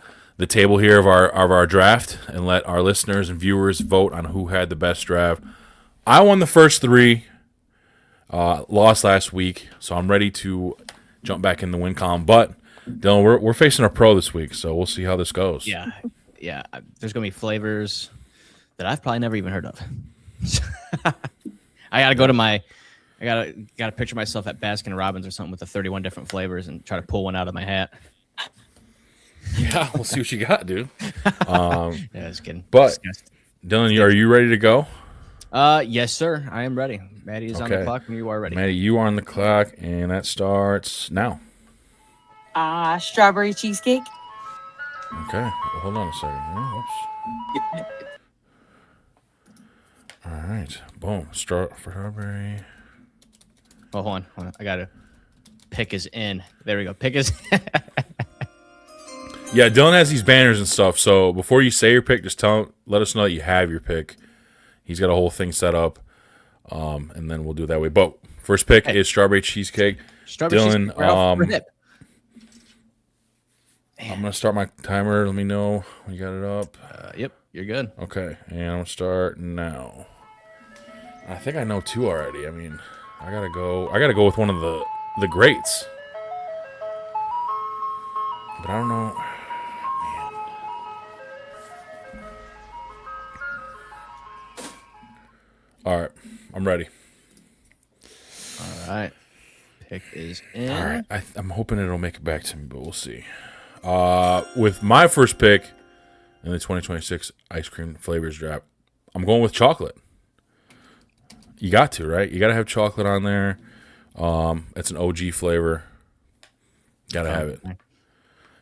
table here of our draft and let our listeners and viewers vote on who had the best draft. I won the first 3. Lost last week, so I'm ready to jump back in the win column. But Dylan, we're facing a pro this week, so we'll see how this goes. Yeah. There's gonna be flavors that I've probably never even heard of. I gotta go to I gotta picture myself at Baskin Robbins or something with the 31 different flavors and try to pull one out of my hat. Yeah, we'll see what you got, dude. Yeah, just kidding. But Dylan, are you ready to go? Yes, sir. I am ready. Maddy is on the clock when you are ready. Maddy, you are on the clock, and that starts now. Strawberry cheesecake. Okay, well, hold on a second. Oops. All right, boom. Strawberry. Oh, hold on. I gotta pick is in. There we go. Pick is. Yeah, Dylan has these banners and stuff. So before you say your pick, just let us know that you have your pick. He's got a whole thing set up, and then we'll do it that way. But first pick is strawberry cheesecake. Dylan, I'm gonna start my timer. Let me know when you got it up. Yep, you're good. Okay, and I'm gonna start now. I think I know 2 already. I mean, I gotta go with one of the greats, but I don't know. All right, I'm ready. All right, pick is in. All right, I'm hoping it'll make it back to me, but we'll see. With my first pick in the 2026 ice cream flavors draft, I'm going with chocolate. You got to, right? You got to have chocolate on there. It's an OG flavor. Got to have it.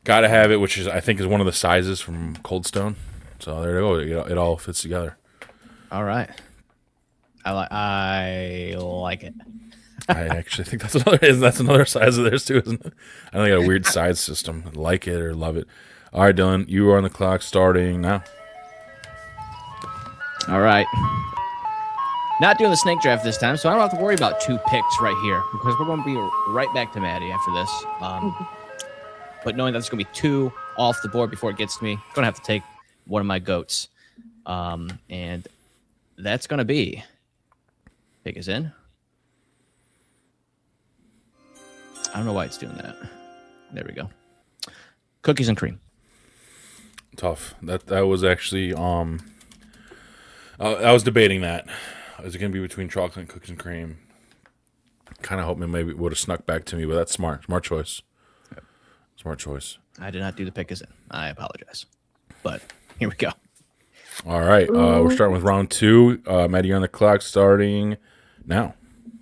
Got to have it, which is I think is one of the sizes from Cold Stone. So there you go. It all fits together. All right. I like it. I actually think that's another size of theirs too, isn't it? I think they got a weird size system. Like it or love it. All right, Dylan, you are on the clock starting now. All right. Not doing the snake draft this time, so I don't have to worry about 2 picks right here because we're going to be right back to Maddy after this. But knowing that there's going to be 2 off the board before it gets to me, I'm going to have to take one of my goats. And that's going to be pick is in. I don't know why it's doing that. There we go. Cookies and cream. Tough. That was actually I was debating that. Is it going to be between chocolate and cookies and cream? Kind of hoping maybe it would have snuck back to me, but that's smart. Smart choice. Yep. Smart choice. I did not do the pick is in. I apologize. But here we go. All right. We're starting with round 2. Maddy, you're on the clock starting now.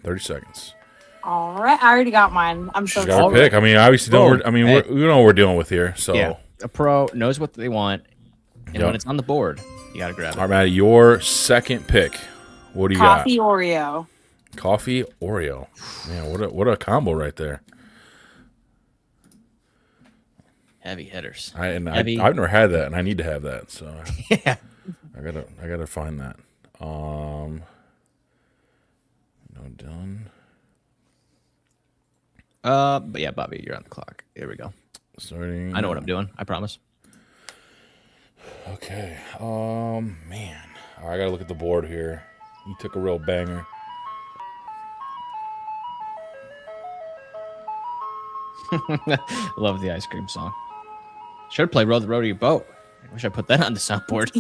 30 seconds. All right, I already got mine. I'm so She's got her pick. I mean, obviously, we know what we're dealing with here. So yeah, a pro knows what they want, and when it's on the board, you got to grab it. All right, Maddy, your second pick. What do you got? Coffee Oreo. Coffee Oreo. Man, what a combo right there. Heavy hitters. I've Heavy. never had that, and I need to have that. So Yeah. I gotta find that. No, done. But yeah, Bobby, you're on the clock. Here we go. Starting. I know what I'm doing. I promise. Okay. Man. All right, I gotta look at the board here. You took a real banger. Love the ice cream song. Should play Row the Row to Your Boat. I wish I put that on the soundboard.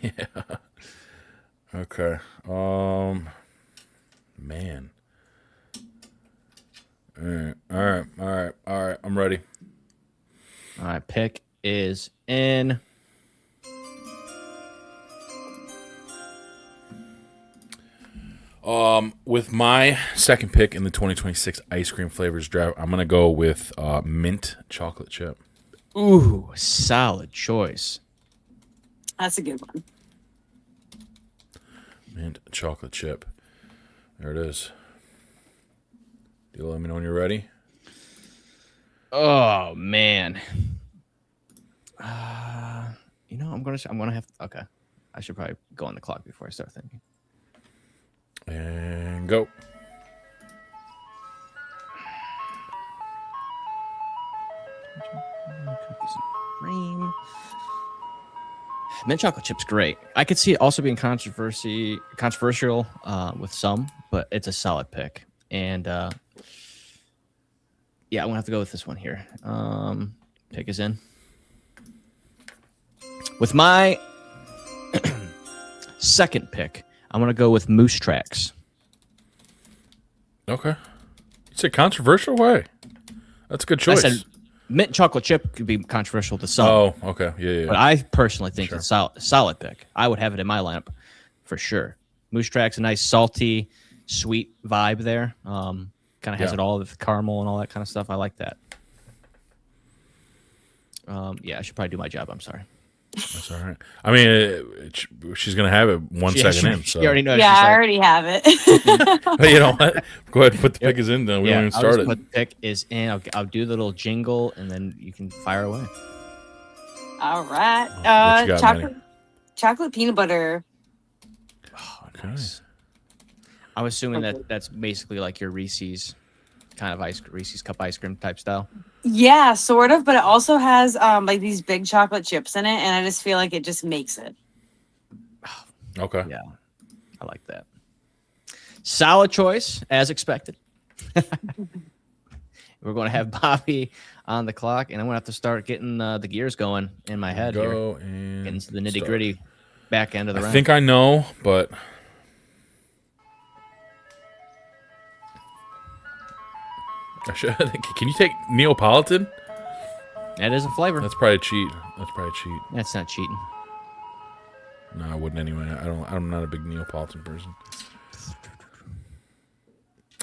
Yeah. Okay. Man. All right. I'm ready. All right, pick is in. With my second pick in the 2026 ice cream flavors draft, I'm gonna go with mint chocolate chip. Ooh, solid choice. That's a good one. Mint chocolate chip. There it is. Do you let me know when you're ready? Oh man. I'm gonna have. Okay, I should probably go on the clock before I start thinking. And go. Cookies and cream. Mint chocolate chip's great. I could see it also being controversial with some, but it's a solid pick. And yeah, I'm gonna have to go with this one here. Pick is in. With my second pick, I'm gonna go with Moose Tracks. Okay. You said controversial? Why? That's a good choice. I said mint chocolate chip could be controversial to some. Oh, okay. Yeah. But I personally think Sure. it's a solid pick. I would have it in my lineup for sure. Moose Track's a nice salty, sweet vibe there. Kind of has Yeah. it all with caramel and all that kind of stuff. I like that. Yeah, I should probably do my job. I'm sorry. That's all right. I mean, she's gonna have it 1 second in. So She already knows. Yeah, She's I like, already have it. But you know what? Go ahead and put the pick is in. Then we yeah, don't even I'll start just it. put the pick is in. I'll do the little jingle, and then you can fire away. All right. What you got, Maddy? Chocolate peanut butter. Oh, Okay. nice. I'm assuming that's basically like your Reese's kind of Reese's cup ice cream type style. Yeah, sort of, but it also has like these big chocolate chips in it, and I just feel like it just makes it. Okay. Yeah, I like that. Solid choice, as expected. We're going to have Bobby on the clock, and I'm going to have to start getting the gears going in my head here. Go and Getting to the nitty gritty back end of the I round. think I know, but I should. Can you take Neapolitan? That is a flavor. That's probably a cheat. That's not cheating. No, I wouldn't anyway. I'm not a big Neapolitan person.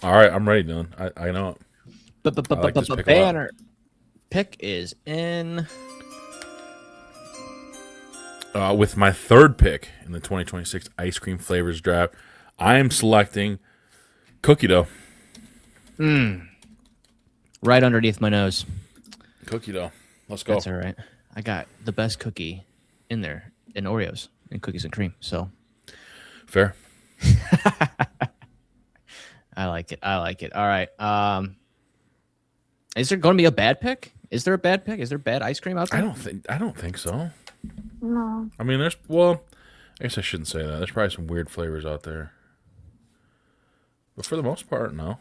All right, I'm ready, Dylan. I know it. I like this pick a lot. Banner pick is in. With my third pick in the 2026 ice cream flavors draft, I am selecting cookie dough. Right underneath my nose. Cookie dough. Let's go. That's all right. I got the best cookie in there in Oreos and cookies and cream. So Fair. I like it. All right. Is there going to be a bad pick? Is there a bad pick? Is there bad ice cream out there? I don't think so. No. I mean, I guess I shouldn't say that. There's probably some weird flavors out there. But for the most part, no.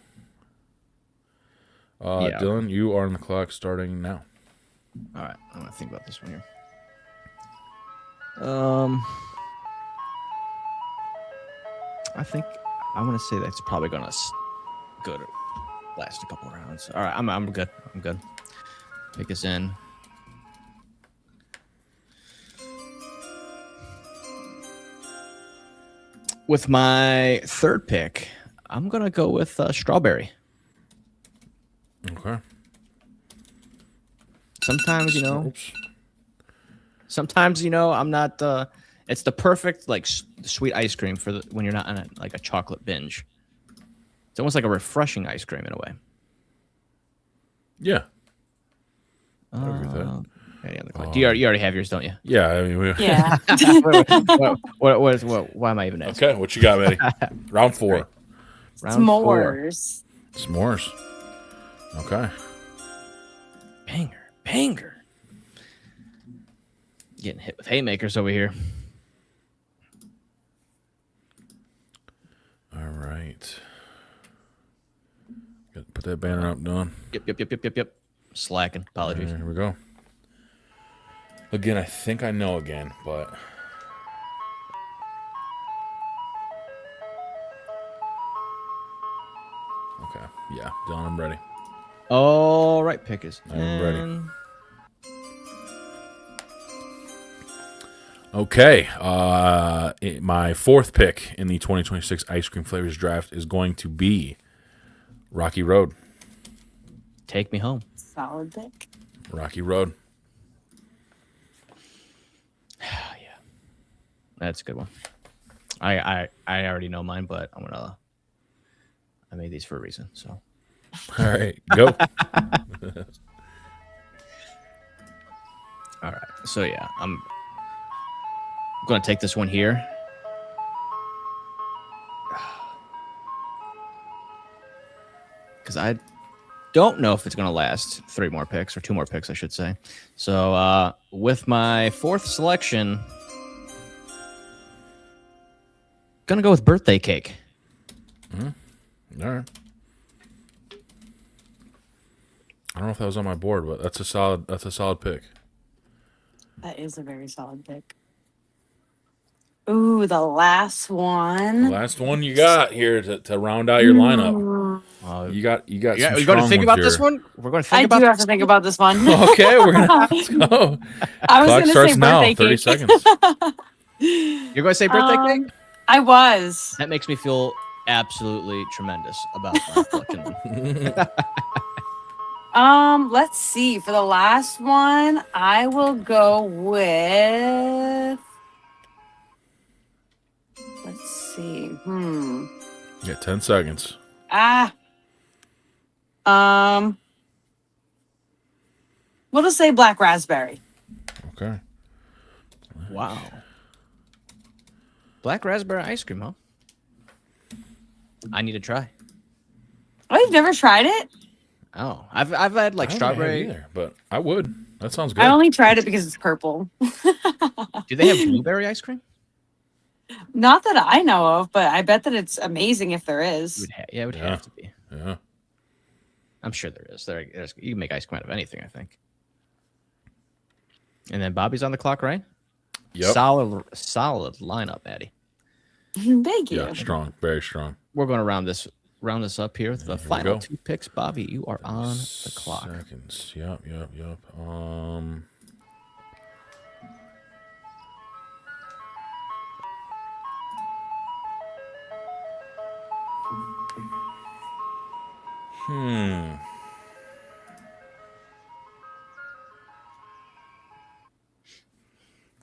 Yeah. Dylan, you are on the clock starting now. All right. I'm going to think about this one here. I think I want to say that's probably going to go to last a couple of rounds. All right. I'm good. Pick us in. With my third pick, I'm going to go with strawberry. Okay. Sometimes, Oops. I'm not. It's the perfect sweet ice cream for when you're not on a chocolate binge. It's almost like a refreshing ice cream in a way. Yeah. I agree with that. Maddie on the clock. You already have yours, don't you? Yeah, I mean, Yeah. Why am I even asking? Okay, what you got, Maddie? Round 4. Right. Round 4. S'mores. S'mores. Okay. Banger. Getting hit with haymakers over here. All right. Got to put that banner up, Don. Yep. Slacking. Apologies. Here we go. Again, I think I know again, but... Okay. Yeah, Don, I'm ready. All right, pickers. I'm ready. Okay. My 4th pick in the 2026 Ice Cream Flavors Draft is going to be Rocky Road. Take me home. Solid pick. Rocky Road. Yeah, that's a good one. I already know mine, but I made these for a reason. So, All right, go. all right. So yeah, I'm going to take this one here. Because I don't know if it's going to last 3 more picks or 2 more picks, I should say. So with my 4th selection, going to go with birthday cake. All right. I don't know if that was on my board, but that's a solid pick. That is a very solid pick. Ooh, the last one. The last one you got here to round out your lineup. You got some We're going to strong think about ones this here. one. We're going to think I about do have this to think about this one. Okay, we're gonna let's go. I was Clock going to starts say now. birthday 30 cake. seconds. You're going to say birthday cake? I was. That makes me feel absolutely tremendous about my selection. Let's see. For the last one, I will go with. Let's see. You got 10 seconds. We'll just say black raspberry. Okay. Wow. Black raspberry ice cream, huh? I need to try. Oh, you've never tried it? Oh, I've had like I haven't had strawberry. either, but I would. That sounds good. I only tried it because it's purple. Do they have blueberry ice cream? Not that I know of, but I bet that it's amazing if there is. It would have to be. Yeah. I'm sure there is. There's you can make ice cream out of anything, I think. And then Bobby's on the clock, right? Yep. Solid lineup, Maddie. Thank you. Yeah, strong. Very strong. We're going to round this up here with the Here we final go. 2 picks. Bobby, you are on the clock. Seconds. Yep.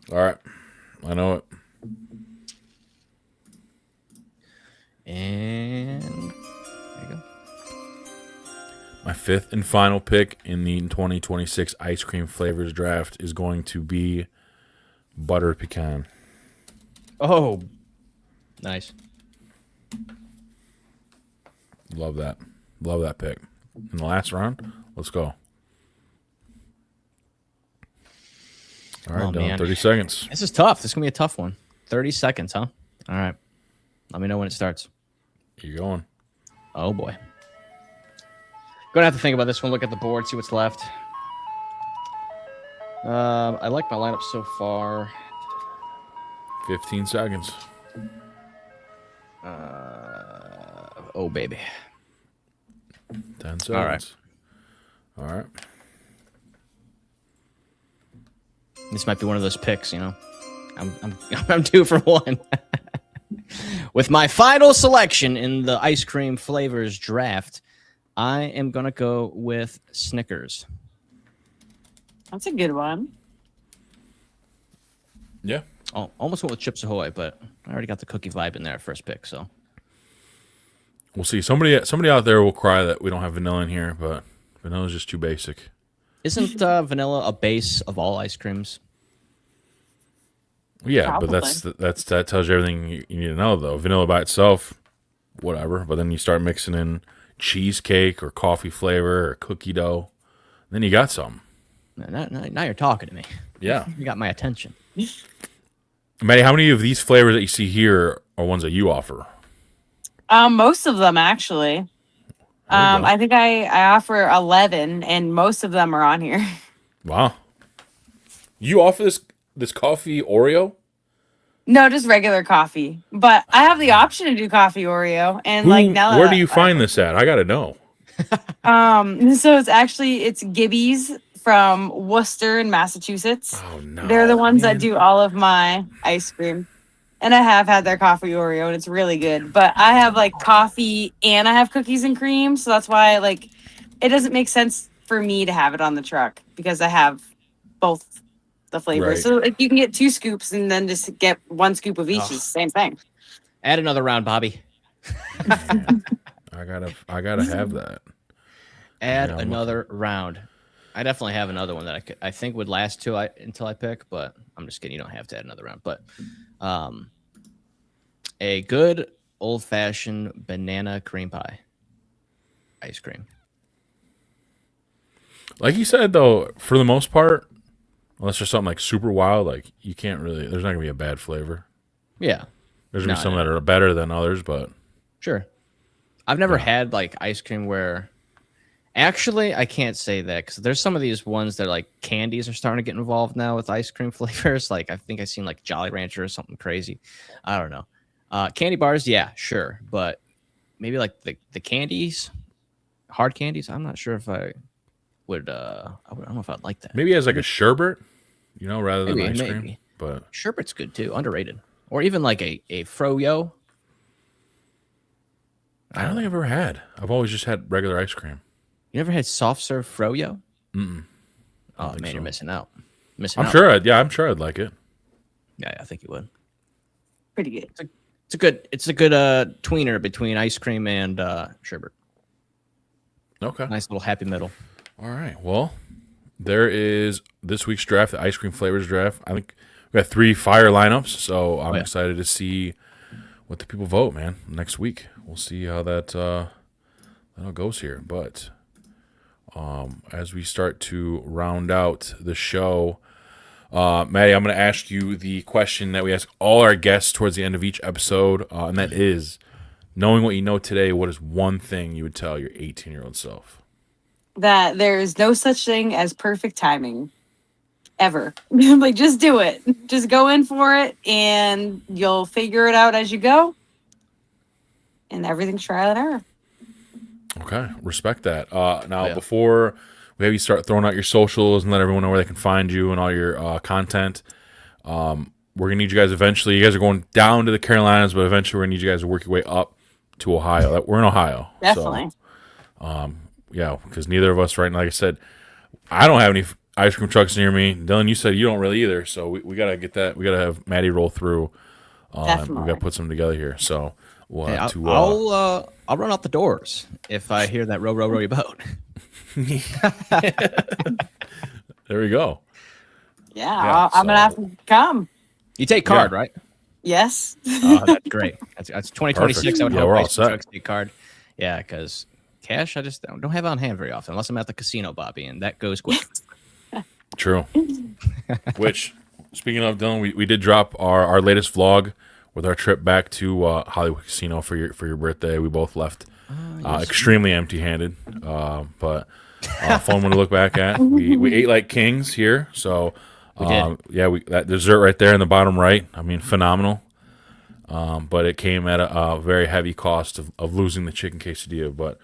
All right. I know it. And there you go. My 5th and final pick in the 2026 Ice Cream Flavors Draft is going to be butter pecan. Oh, nice. Love that. Love that pick. In the last round, let's go. All right, Oh, Dylan, man. 30 seconds. This is tough. This is going to be a tough one. 30 seconds, huh? All right. Let me know when it starts. You going? Oh, boy. Going to have to think about this one. Look at the board, see what's left. I like my lineup so far. 15 seconds. Oh, baby. 10 seconds. All right. All right. This might be one of those picks, you know. I'm 2 for 1. With my final selection in the ice cream flavors draft, I am gonna go with Snickers. That's a good one. Yeah. Oh, almost went with Chips Ahoy, but I already got the cookie vibe in there at first pick, so We'll see. Somebody out there will cry that we don't have vanilla in here, but Vanilla's just too basic. Isn't vanilla a base of all ice creams? Yeah, but Probably. that tells you everything you need to know, though. Vanilla by itself, whatever. But then you start mixing in cheesecake or coffee flavor or cookie dough, then you got something. Now you're talking to me. Yeah. You got my attention. Maddie, how many of these flavors that you see here are ones that you offer? Most of them actually. There you go. I think I offer 11, and most of them are on here. Wow. You offer this coffee Oreo? No, just regular coffee. But I have the option to do coffee Oreo, and Who, like now, where do you find this at? I gotta know. So it's Gibby's from Worcester in Massachusetts. Oh no. They're the ones man. that do all of my ice cream. And I have had their coffee Oreo and it's really good. But I have like coffee and I have cookies and cream. So that's why like it doesn't make sense for me to have it on the truck because I have both the flavors. Right. So like you can get 2 scoops and then just get 1 scoop of each. Oh. It's the same thing. Add another round, Bobby. I gotta have that. Add Yeah, another round. I definitely have another one that I think would last until I pick, but I'm just kidding. You don't have to add another round. But a good old fashioned banana cream pie ice cream. Like you said though, for the most part, unless there's something like super wild, like you can't really. There's not gonna be a bad flavor. Yeah, There's gonna be No, some no. that are better than others, but sure. I've never had like ice cream where. Actually, I can't say that because there's some of these ones that like candies are starting to get involved now with ice cream flavors. Like I think I've seen like Jolly Rancher or something crazy. I don't know. Candy bars, yeah, sure, but maybe like the candies, hard candies. I'm not sure if I would. I don't know if I'd like that. maybe as like a sherbet, rather than Maybe, ice cream. maybe. But Sherbet's good too, underrated. Or even like a froyo. I don't think I've ever had. I've always just had regular ice cream. You never had soft serve froyo? Mm-mm. Oh think man, so. you're missing out. Missing I'm out. sure. I'm sure I'd like it. Yeah, I think you would. Pretty good. It's a good tweener between ice cream and sherbet. Okay. Nice little happy middle. All right. Well, there is this week's draft, the ice cream flavors draft. I think we got 3 fire lineups, so I'm yeah. excited to see what the people vote, man. Next week, we'll see how that all goes here. But as we start to round out the show, Maddie, I'm going to ask you the question that we ask all our guests towards the end of each episode, and that is, knowing what you know today, what is one thing you would tell your 18-year-old self? That there is no such thing as perfect timing. Ever. Like just do it. Just go in for it and you'll figure it out as you go. And everything's trial and error. Okay, respect that. Now, Yeah. before we have you start throwing out your socials and let everyone know where they can find you and all your content, we're gonna need you guys eventually. You guys are going down to the Carolinas, but eventually we're gonna need you guys to work your way up to Ohio. We're in Ohio, Definitely. So, yeah, because neither of us right now, like I said, I don't have any ice cream trucks near me. Dylan, you said you don't really either, so we gotta get that. We gotta have Maddie roll through. We Definitely. gotta put some together here. So we'll Hey, have to. I'll run out the doors if I hear that row your boat. There we go. Yeah, I'm gonna have so- to come. You take card, right? Yes. Oh, that's great. That's 2026. I would Yeah, hope we're all ice cream set. trucks take card. Yeah, because cash I just don't have on hand very often unless I'm at the casino, Bobby, and that goes quick. True. Which, speaking of Dylan, we did drop our latest vlog with our trip back to Hollywood Casino for your birthday. We both left extremely empty-handed, but fun one to look back at. We ate like kings here, so did. yeah, that dessert right there in the bottom right. I mean, phenomenal. But it came at a very heavy cost of losing the chicken quesadilla. But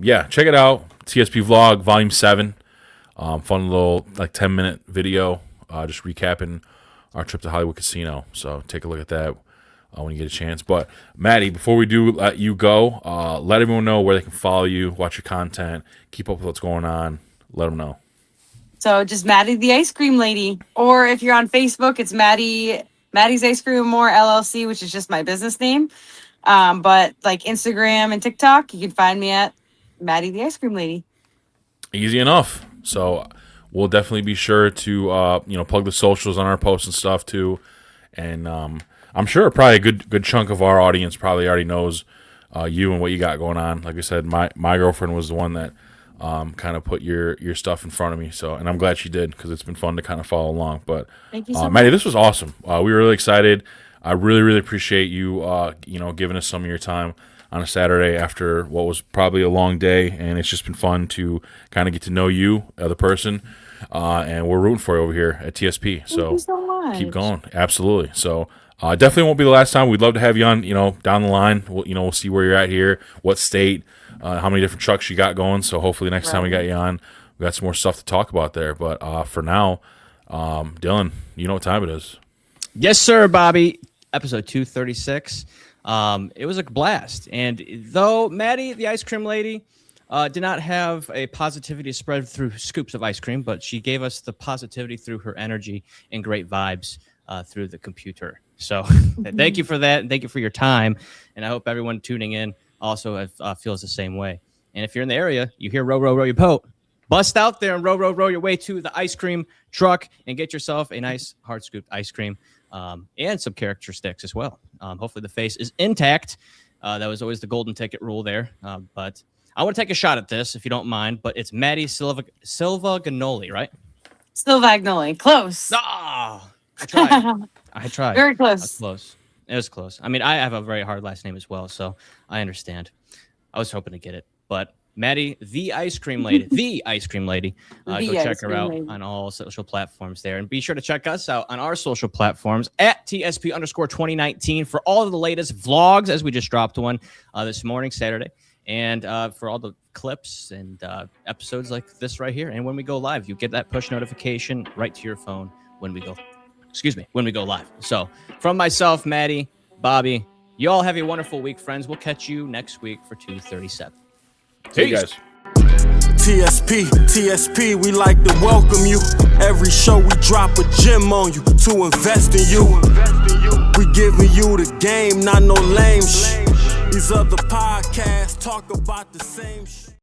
yeah, check it out. TSP vlog volume 7. Fun little like 10-minute video, just recapping our trip to Hollywood Casino. So take a look at that when you get a chance. But Maddie, before we do let you go, let everyone know where they can follow you, watch your content, keep up with what's going on. Let them know. So just Maddie the Ice Cream Lady. Or if you're on Facebook, it's Maddie's Ice Cream More LLC, which is just my business name. But like Instagram and TikTok, you can find me at Maddie the Ice Cream Lady. Easy enough. So we'll definitely be sure to plug the socials on our posts and stuff too. And I'm sure probably a good chunk of our audience probably already knows you and what you got going on. Like I said, my girlfriend was the one that kind of put your stuff in front of me. So, and I'm glad she did, because it's been fun to kind of follow along. But Thank you so Maddy, much. this was awesome. We were really excited. I really appreciate you giving us some of your time on a Saturday after what was probably a long day, and it's just been fun to kind of get to know you, the person, and we're rooting for you over here at TSP. Thank you so much. Keep going, absolutely. So definitely won't be the last time. We'd love to have you on, down the line. We'll see where you're at here, what state, how many different trucks you got going. So hopefully next time we got you on, we got some more stuff to talk about there. But for now, Dylan, you know what time it is. Yes, sir, Bobby. Episode 236. It was a blast. And though Maddy, the ice cream lady, did not have a positivity spread through scoops of ice cream, but she gave us the positivity through her energy and great vibes through the computer. So thank you for that. And thank you for your time. And I hope everyone tuning in also feels the same way. And if you're in the area, you hear row, row, row your boat, bust out there and row, row, row your way to the ice cream truck and get yourself a nice hard scooped ice cream. And some character sticks as well. Hopefully the face is intact. That was always the golden ticket rule there. But I want to take a shot at this, if you don't mind. But it's Maddy Silva Ganoli, right? Silvagnoli. Close. Ah, I tried. I tried. Very close. That's close. It was close. I mean, I have a very hard last name as well, so I understand. I was hoping to get it, but Maddy, the ice cream lady, go check her out on all social platforms there. And be sure to check us out on our social platforms at TSP_2019 for all of the latest vlogs, as we just dropped one this morning, Saturday. And for all the clips and episodes like this right here. And when we go live, you get that push notification right to your phone when we go live. So from myself, Maddy, Bobby, you all have a wonderful week, friends. We'll catch you next week for 237. See you guys. TSP, we like to welcome you. Every show we drop a gem on you to invest in you. We giving you the game, not no lame shit. These other podcasts talk about the same shit.